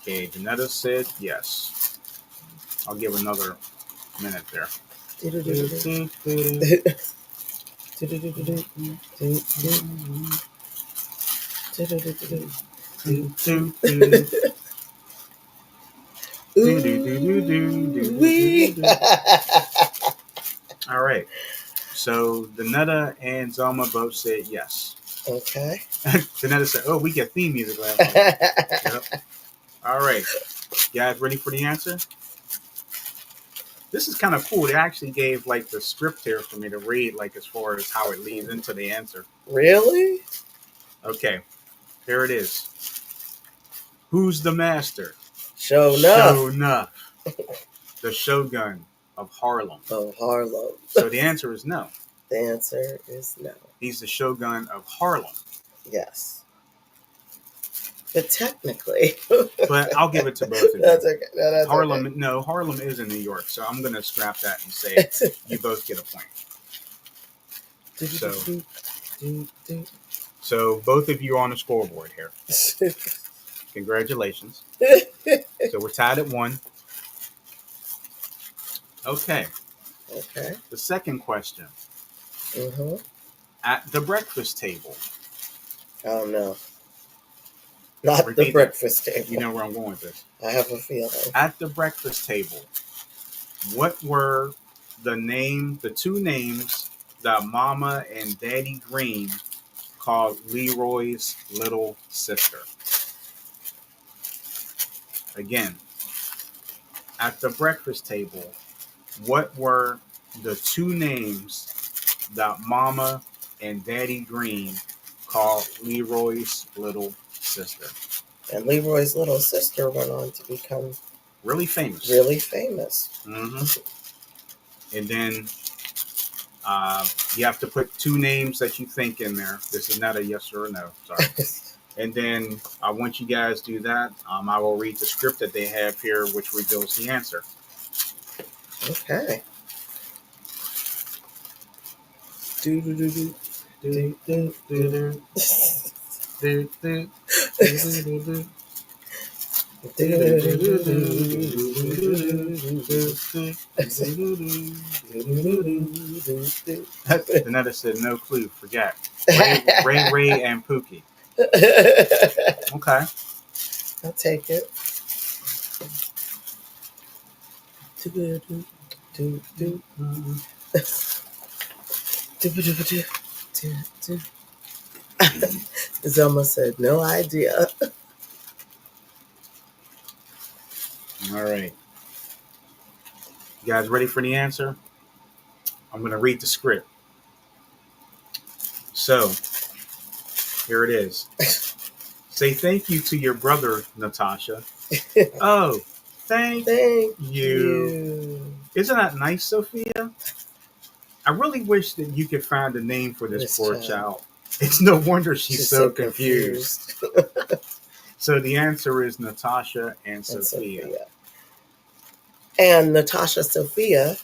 Okay, Janetta said yes. I'll give another minute there. All right. So Danetta and Zelma both said yes. Okay. Danetta said, "Oh, we get theme music last night." Yep. All right. You guys ready for the answer? This is kind of cool. They actually gave like the script here for me to read, like as far as how it leads into the answer. Really? Okay. Here it is. Who's the master? Shonuff. The Shogun of Harlem. Of Harlem. So the answer is no. The answer is no. He's the Shogun of Harlem. Yes. But technically. But I'll give it to both of you. That's okay. No, that's Harlem, okay. no, Harlem is in New York, so I'm going to scrap that and say you both get a point. So both of you are on the scoreboard here. Congratulations. So we're tied at 1. Okay. Okay. The second question. Mm-hmm. At the breakfast table. Oh no. Not the Repeat that. breakfast table. You know where I'm going with this. I have a feeling. At the breakfast table, what were the two names that Mama and Daddy Green called Leroy's little sister? Again, at the breakfast table, what were the two names that Mama and Daddy Green called Leroy's little sister? And Leroy's little sister went on to become really famous. Mm-hmm. And then you have to put two names that you think in there. This is not a yes or a no. Sorry. And then once you guys do that, I will read the script that they have here, which reveals the answer. Okay. Danetta said no clue. Forget. Ray, and Pookie. Okay. I'll take it. Zelma said, no idea. All right. You guys ready for the answer? I'm going to read the script. So, here it is. Say thank you to your brother, Natasha. Oh, thank you. Isn't that nice, Sophia? I really wish that you could find a name for this poor child. It's no wonder she's so confused. So the answer is Natasha and Sophia. And Natasha Sophia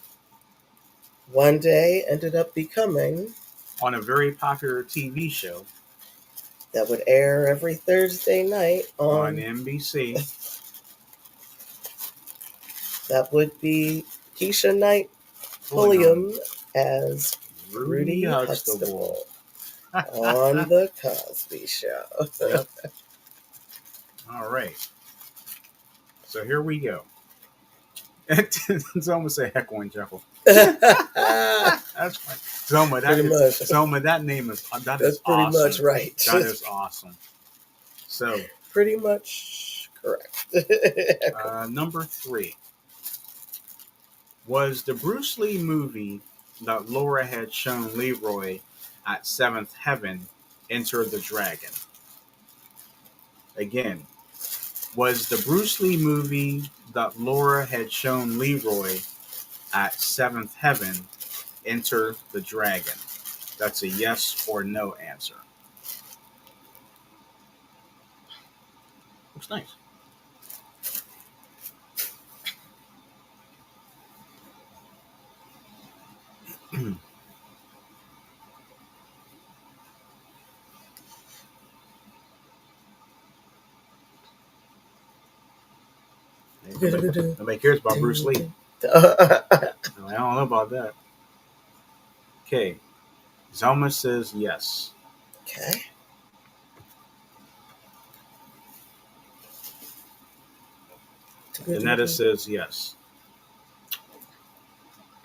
one day ended up becoming on a very popular TV show that would air every Thursday night on NBC. That would be Keisha Knight Pulliam as Rudy Huxtable on The Cosby Show. Yep. All right. So here we go. It's almost a heckle and jekyll. That's fine. Zelma, that name is that's pretty awesome. Much right. That is awesome. So pretty much correct. Number 3. Was the Bruce Lee movie that Laura had shown Leroy at 7th Heaven Enter the Dragon? Again, was the Bruce Lee movie that Laura had shown Leroy at 7th Heaven Enter the Dragon? That's a yes or no answer. Looks nice. Nobody cares about Bruce Lee. I don't know about that. Okay. Zelma says yes. Okay. Danetta says yes.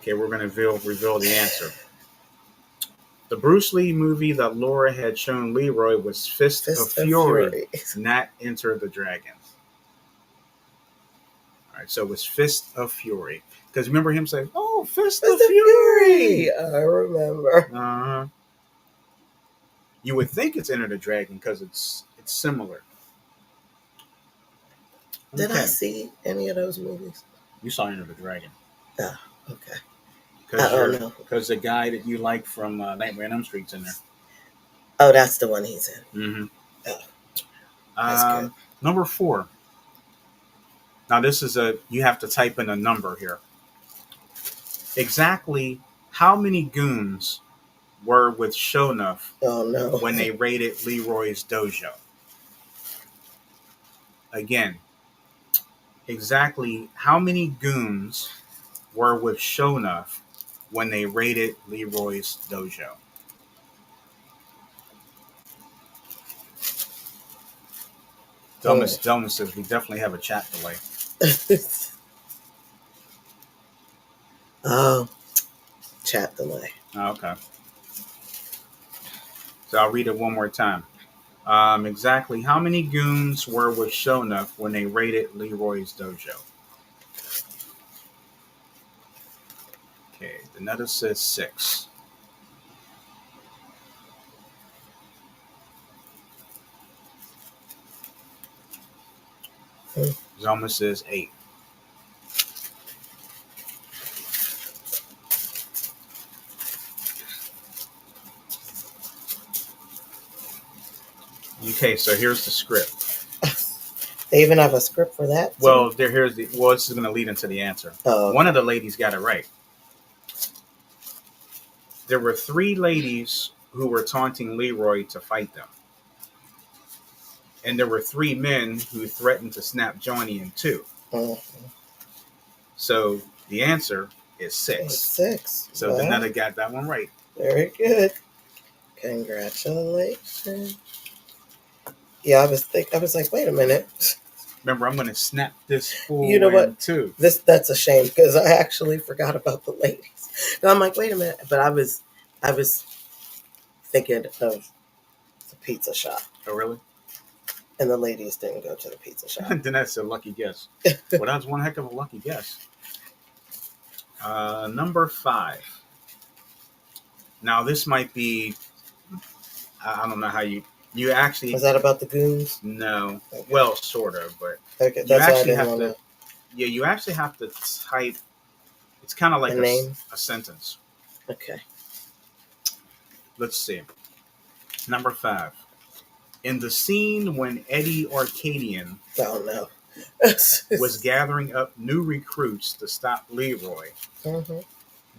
Okay, we're going to reveal the answer. The Bruce Lee movie that Laura had shown Leroy was Fist of Fury, not Enter the Dragon. All right, so it was Fist of Fury. Because remember him saying, "Oh, Fist of Fury!" I remember. Uh-huh. You would think it's Enter the Dragon because it's similar. Did I see any of those movies? You saw Enter the Dragon. Oh, okay. Because the guy that you like from Nightmare on Elm Street's in there. Oh, that's the one he's in. Mm-hmm. Oh, that's good. Number 4. Now this is you have to type in a number here. Exactly how many goons were with Shonuff Oh no. when they raided Leroy's dojo? Again, exactly how many goons were with Shonuff when they raided Leroy's dojo? Delma says we definitely have a chat delay. Oh, chat delay. Oh, okay. So I'll read it one more time. Exactly how many goons were with Shonuff when they raided Leroy's dojo? Okay, the Netta says 6. Zoma says 8. Okay, so here's the script. They even have a script for that? Too? Well, this is going to lead into the answer. Oh, okay. One of the ladies got it right. There were 3 ladies who were taunting Leroy to fight them. And there were 3 men who threatened to snap Johnny in 2. Mm-hmm. So the answer is 6. 6. So wow. Danetta got that one right. Very good. Congratulations. Yeah, I was like, wait a minute. Remember, I'm going to snap this fool You know what? in 2. That's a shame because I actually forgot about the ladies. And I'm like, wait a minute, but I was thinking of the pizza shop, Oh, really? and the ladies didn't go to the pizza shop. Then that's a lucky guess. Well, that's one heck of a lucky guess. Number 5. Now, this might be, I don't know how you actually. Was that about the goons? No. Okay. Well, sort of, but Okay, you that's why I actually didn't have want to. Yeah, you actually have to type. It's kind of like a name. A sentence. Okay. Let's see. Number 5. In the scene when Eddie Arcadian Oh no. was gathering up new recruits to stop Leroy, Mm-hmm.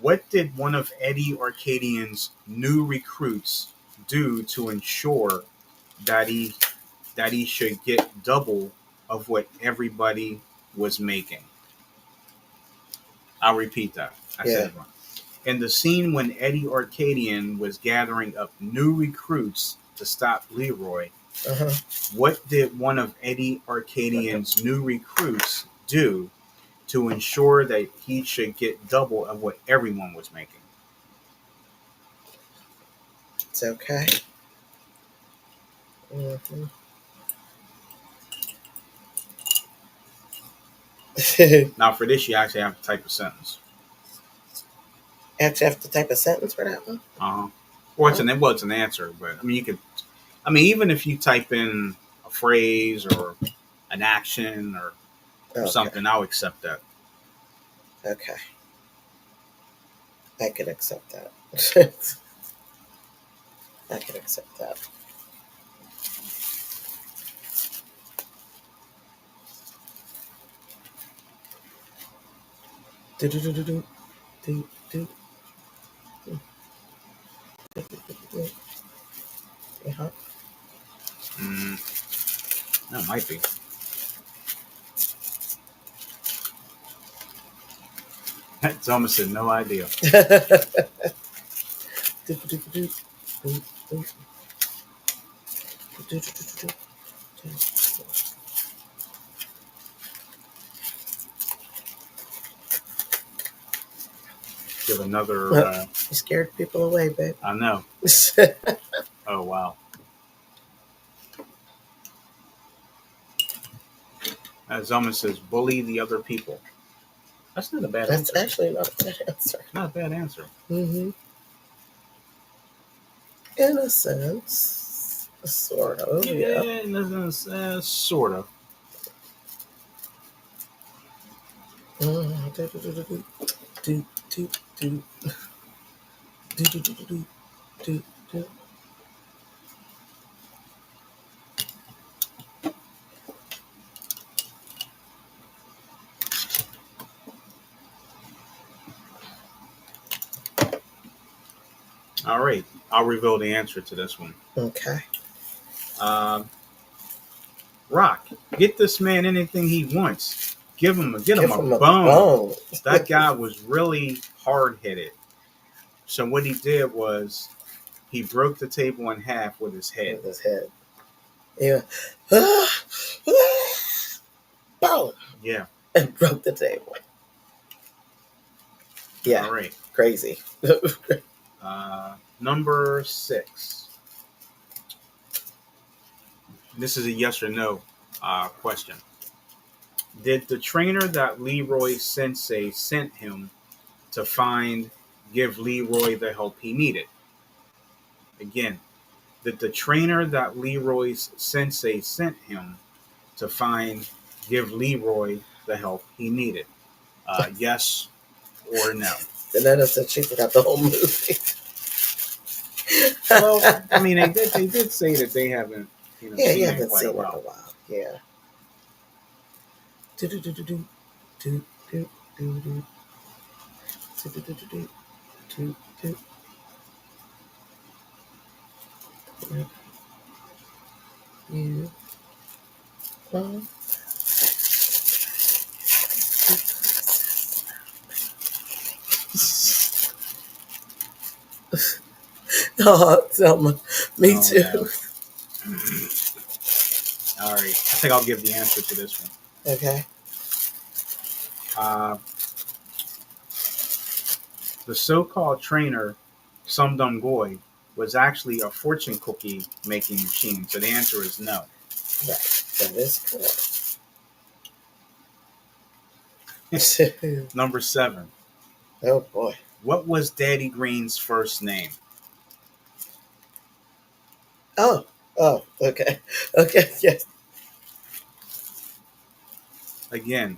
what did one of Eddie Arcadian's new recruits do to ensure that he should get double of what everybody was making? I'll repeat that. I said it wrong. In the scene when Eddie Arcadian was gathering up new recruits to stop Leroy, Uh-huh. what did one of Eddie Arcadian's new recruits do to ensure that he should get double of what everyone was making? It's okay. Mm-hmm. Now, for this, you actually have to type a sentence. Actually, have to type a sentence for that one. Or it's an answer, but I mean, you could. I mean, even if you type in a phrase or an action or something, I'll accept that. Okay. I can accept that. I can accept that. Uh-huh. That might be. Thomas said no idea. Give another. You scared people away, babe. I know. Oh wow. Zoma says bully the other people. That's not a bad answer. That's actually not a bad answer. Not a bad answer. Mm-hmm. In a sense, sort of. Yeah. In a sense, sort of. All right. I'll reveal the answer to this one. Okay. Uh, Rock, get this man anything he wants. Get him Give a him a bone. bone That guy was really hard headed. So what he did was he broke the table in half with his head. with his head. Yeah. Boom! Yeah. And broke the table. Yeah. All right. Crazy. Number 6. This is a yes or no question. Did the trainer that Leroy Sensei sent him to find give Leroy the help he needed? Again, did the trainer that Leroy's Sensei sent him to find give Leroy the help he needed? Yes or no? Danetta said she forgot the whole movie. Well, I mean, they did say that they haven't Yeah, seen you it in haven't quite seen a it in a while. while. Yeah. Do do do do do do do do do do do do do do do. You are. Oh, Selma. Me Oh too. no. All right, I think I'll give the answer to this one. Okay. Uh, the so-called trainer, Sum Dum Goy, was actually a fortune cookie making machine. So the answer is no. Right. That is correct. Number 7. Oh boy. What was Daddy Green's first name? Oh. Oh. Okay. Okay. Yes. Again,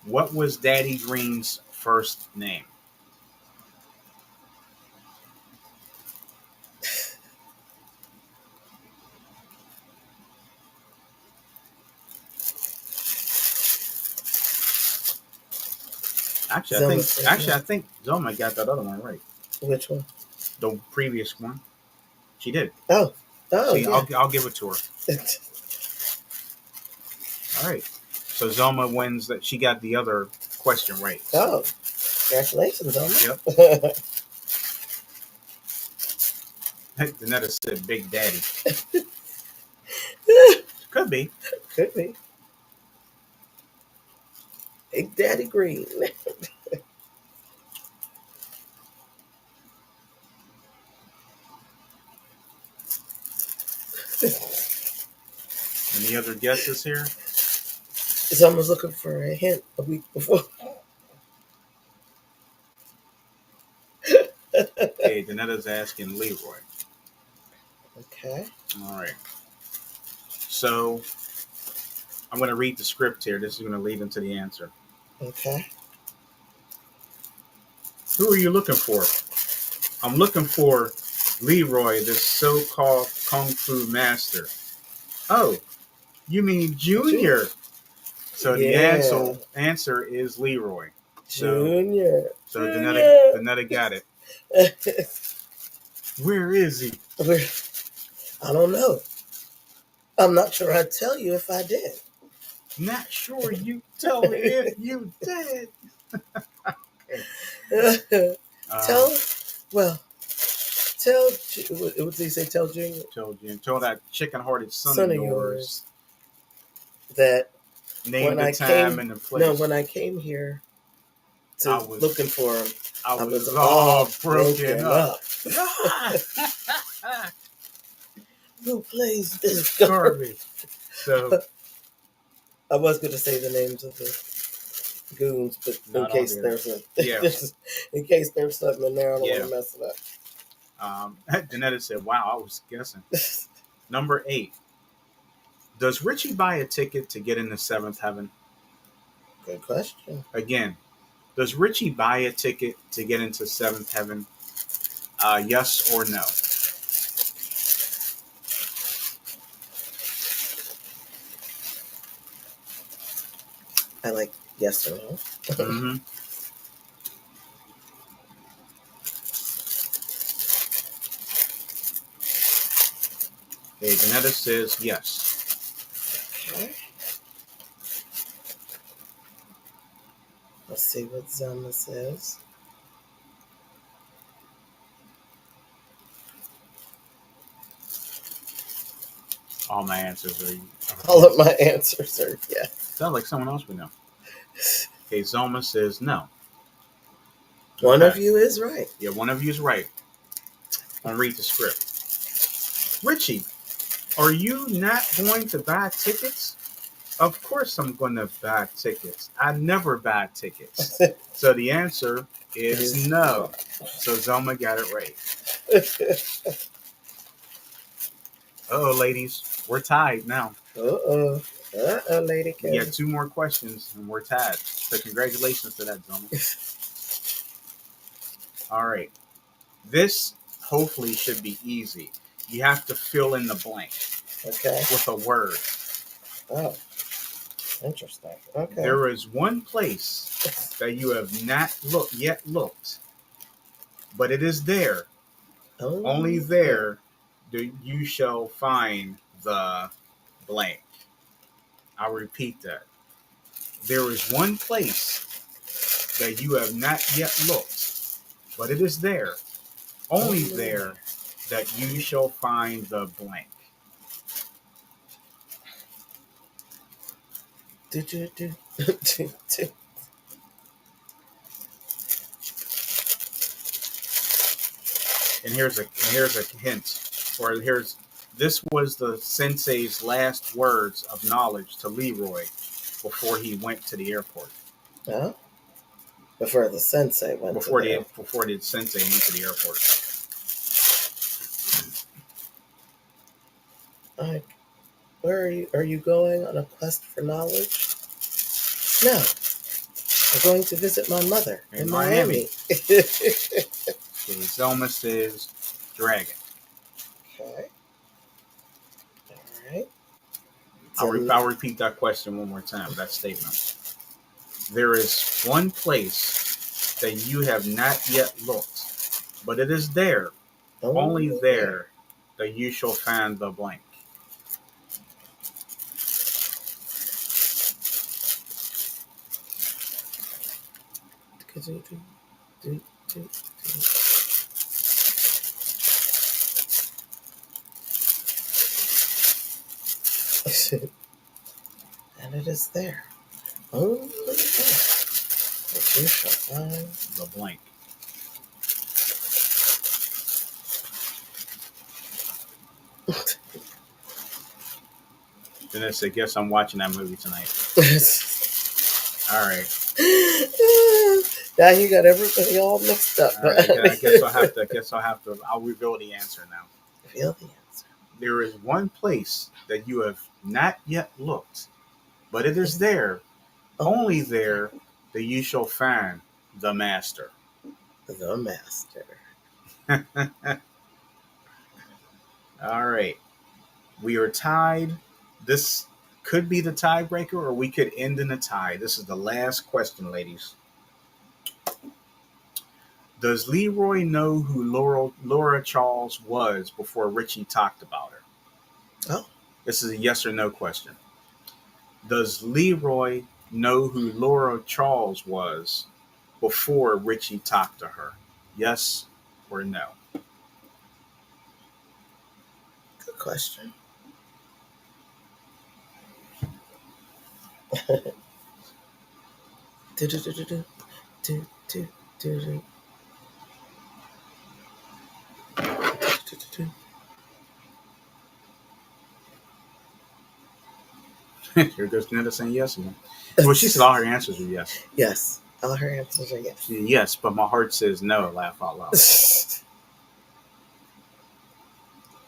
what was Daddy Green's first name? Zelma said Actually no. I think Zoma got that other one right. Which one? The previous one, she did. Oh. Oh See, yeah. I'll give it to her. All right. So Zoma wins that. She got the other question right. So. Oh. Congratulations on Yep. that. Danetta said Big Daddy. Could be. Could be. Big Daddy Green. Any other guesses here? Someone's looking for a hint a week before. Okay, Danetta's asking Leroy. Okay. All right. So I'm going to read the script here. This is going to lead into the answer. Okay. Who are you looking for? I'm looking for Leroy, this so-called kung fu master. Oh, you mean Junior? So the answer is Leroy. Junior. So Junior. Danetta got it. Where is he? I don't know. I'm not sure I'd tell you if I did. Not sure you tell me if you did. Tell, well, tell, what did he say? Tell Junior? Tell that chicken-hearted son of yours that name the time and the place. No, when I came here looking for him, I was all broken up. Who plays this garbage? So I was going to say the names of the goons, but in case there's in case there's something in there, I don't want to mess it up. Danetta said, "Wow, I was guessing." Number 8. Does Richie buy a ticket to get into seventh heaven? Good question. Again, does Richie buy a ticket to get into seventh heaven? Yes or no? I like yes or no. Mm-hmm. Okay, Vanetta says yes. Okay. Let's see what Zoma says. All my answers are All of my answers are yes. Sounds like someone else we know. Okay, Zoma says no. One Okay. of you is right. Yeah, one of you is right. I'll read the script. Richie, are you not going to buy tickets? Of course I'm going to buy tickets. I never buy tickets. So the answer is no. So Zoma got it right. Uh-oh, ladies. We're tied now. Uh-oh, Lady K. We got 2 more questions and we're tied. So congratulations to that, Zoma. All right. This hopefully should be easy. You have to fill in the blank. Okay. With a word. Oh, interesting. Okay. There is one place that you have not yet looked, but it is there. Only there do you shall find the blank. I'll repeat that. There is one place that you have not yet looked, but it is there. Only there that you shall find the blank. And here's a hint, or this was the sensei's last words of knowledge to Leroy before he went to the airport. Huh? Before the sensei went before to the before the sensei went to the airport. Where are you going on a quest for knowledge? No. I'm going to visit my mother in Miami. Okay, Zelma says dragon. Okay. All right. I'll repeat that question one more time, that statement. There is one place that you have not yet looked, but it is there, only there, that you shall find the blank. And it is there. Only there that you shall find the blank. Then I said, guess I'm watching that movie tonight. All right. Now you got everybody all mixed up. All right, I guess I'll have to. I'll reveal the answer now. Reveal the answer. There is one place that you have not yet looked, but it is there, only there, that you shall find the master. The master. All right. We are tied. This could be the tiebreaker, or we could end in a tie. This is the last question, ladies. Does Leroy know who Laura Charles was before Richie talked about her? Oh. This is a yes or no question. Does Leroy know who Laura Charles was before Richie talked to her? Yes or no? Good question. Here goes Netta saying yes again. Well, she said all her answers are yes. Yes, all her answers are yes. She said yes, but my heart says no. Laugh out loud.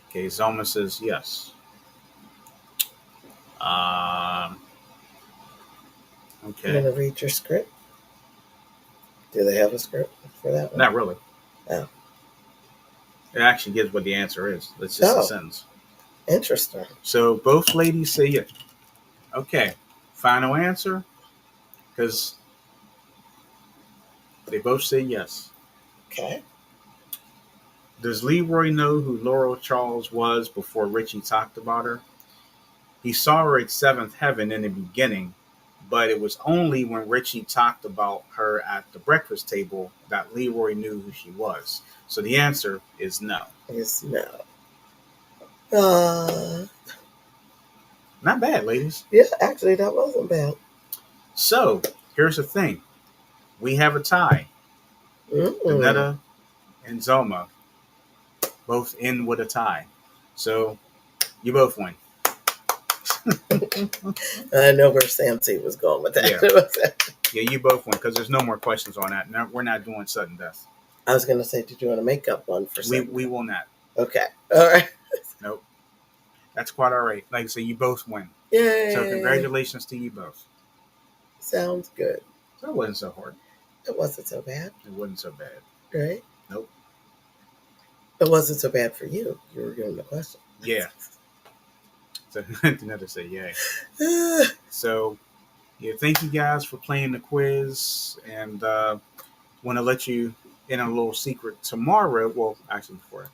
Okay, Zoma says yes. Okay. You want to read your script? Do they have a script for that one? Not really. Oh. It actually gives what the answer is. It's just a sentence. Interesting. So both ladies say yes. Okay. Final answer? Because they both say yes. Okay. Does Leroy know who Laurel Charles was before Richie talked about her? He saw her at Seventh Heaven in the beginning, but it was only when Richie talked about her at the breakfast table that Leroy knew who she was. So the answer is no. Is no. Uh, Not bad, ladies. yeah, actually, that wasn't bad. So here's the thing: we have a tie. Mm-mm. Danetta and Zoma both in with a tie. So you both win. I know where Samsey was going with that. Yeah. Yeah, you both win because there's no more questions on that. No, we're not doing sudden death. I was going to say, did you want to make up one for We Sam? we will not. Okay. All right. Nope. That's quite all right. Like I say, you both win. Yay. So congratulations to you both. Sounds good. That wasn't so hard. It wasn't so bad, It wasn't so bad. right? Nope. It wasn't so bad for you. You were given the question. Yeah. So another say yay. So yeah, thank you guys for playing the quiz, and want to let you in a little secret tomorrow. Well, actually before.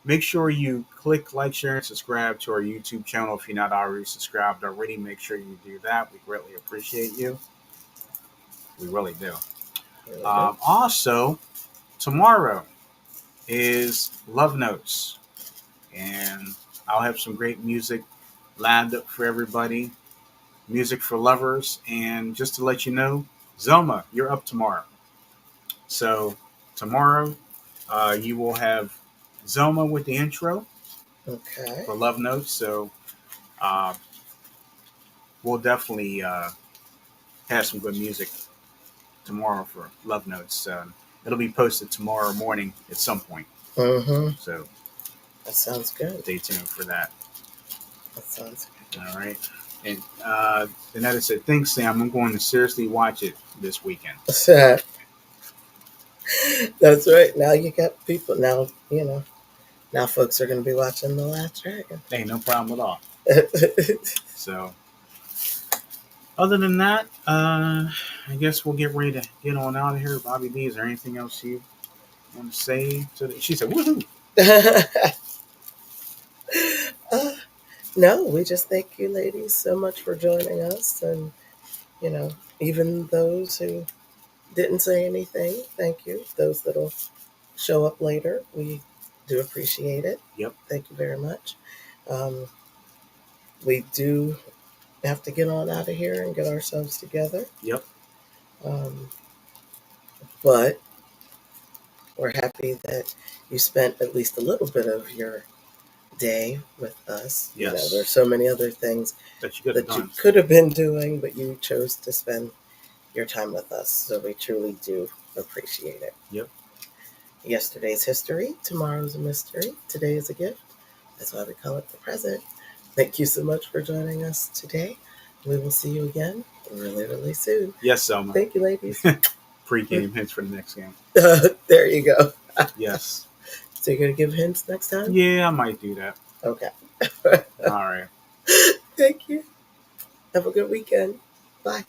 Make sure you click like, share, and subscribe to our YouTube channel if you're not already subscribed already. Make sure you do that. We greatly appreciate you. We really do. Really Also, tomorrow is Love Notes, and I'll have some great music lined up for everybody. Music for lovers, and just to let you know, Zelma, you're up tomorrow. So tomorrow, you will have Zelma with the intro Okay. for Love Notes. So uh, we'll definitely have some good music tomorrow for Love Notes. It'll be posted tomorrow morning at some point. Mm-hmm. So That sounds good. stay tuned for that. That sounds good. All right. And Danetta said, thanks, Sam. I'm going to seriously watch it this weekend. That's right. Now you got people. Now, now folks are going to be watching The Last Dragon. Hey, no problem at all. So, other than that, I guess we'll get ready to get on out of here. Bobby B, is there anything else you want to say? She said, woohoo. No, we just thank you ladies so much for joining us. And, even those who didn't say anything, thank you. Those that'll show up later, we do appreciate it. Yep. Thank you very much. Um, we do have to get on out of here and get ourselves together. Yep. But we're happy that you spent at least a little bit of your day with us. Yes. There's so many other things that you could have been doing, but you chose to spend your time with us. So we truly do appreciate it. Yep. Yesterday's history, tomorrow's a mystery, today is a gift. That's why we call it the present. Thank you so much for joining us today. We will see you again really, really soon. Yes, Selma. Thank you, ladies. Pre-game hints for the next game. There you go. Yes. So you're going to give hints next time? Yeah, I might do that. Okay. All right. Thank you. Have a good weekend. Bye.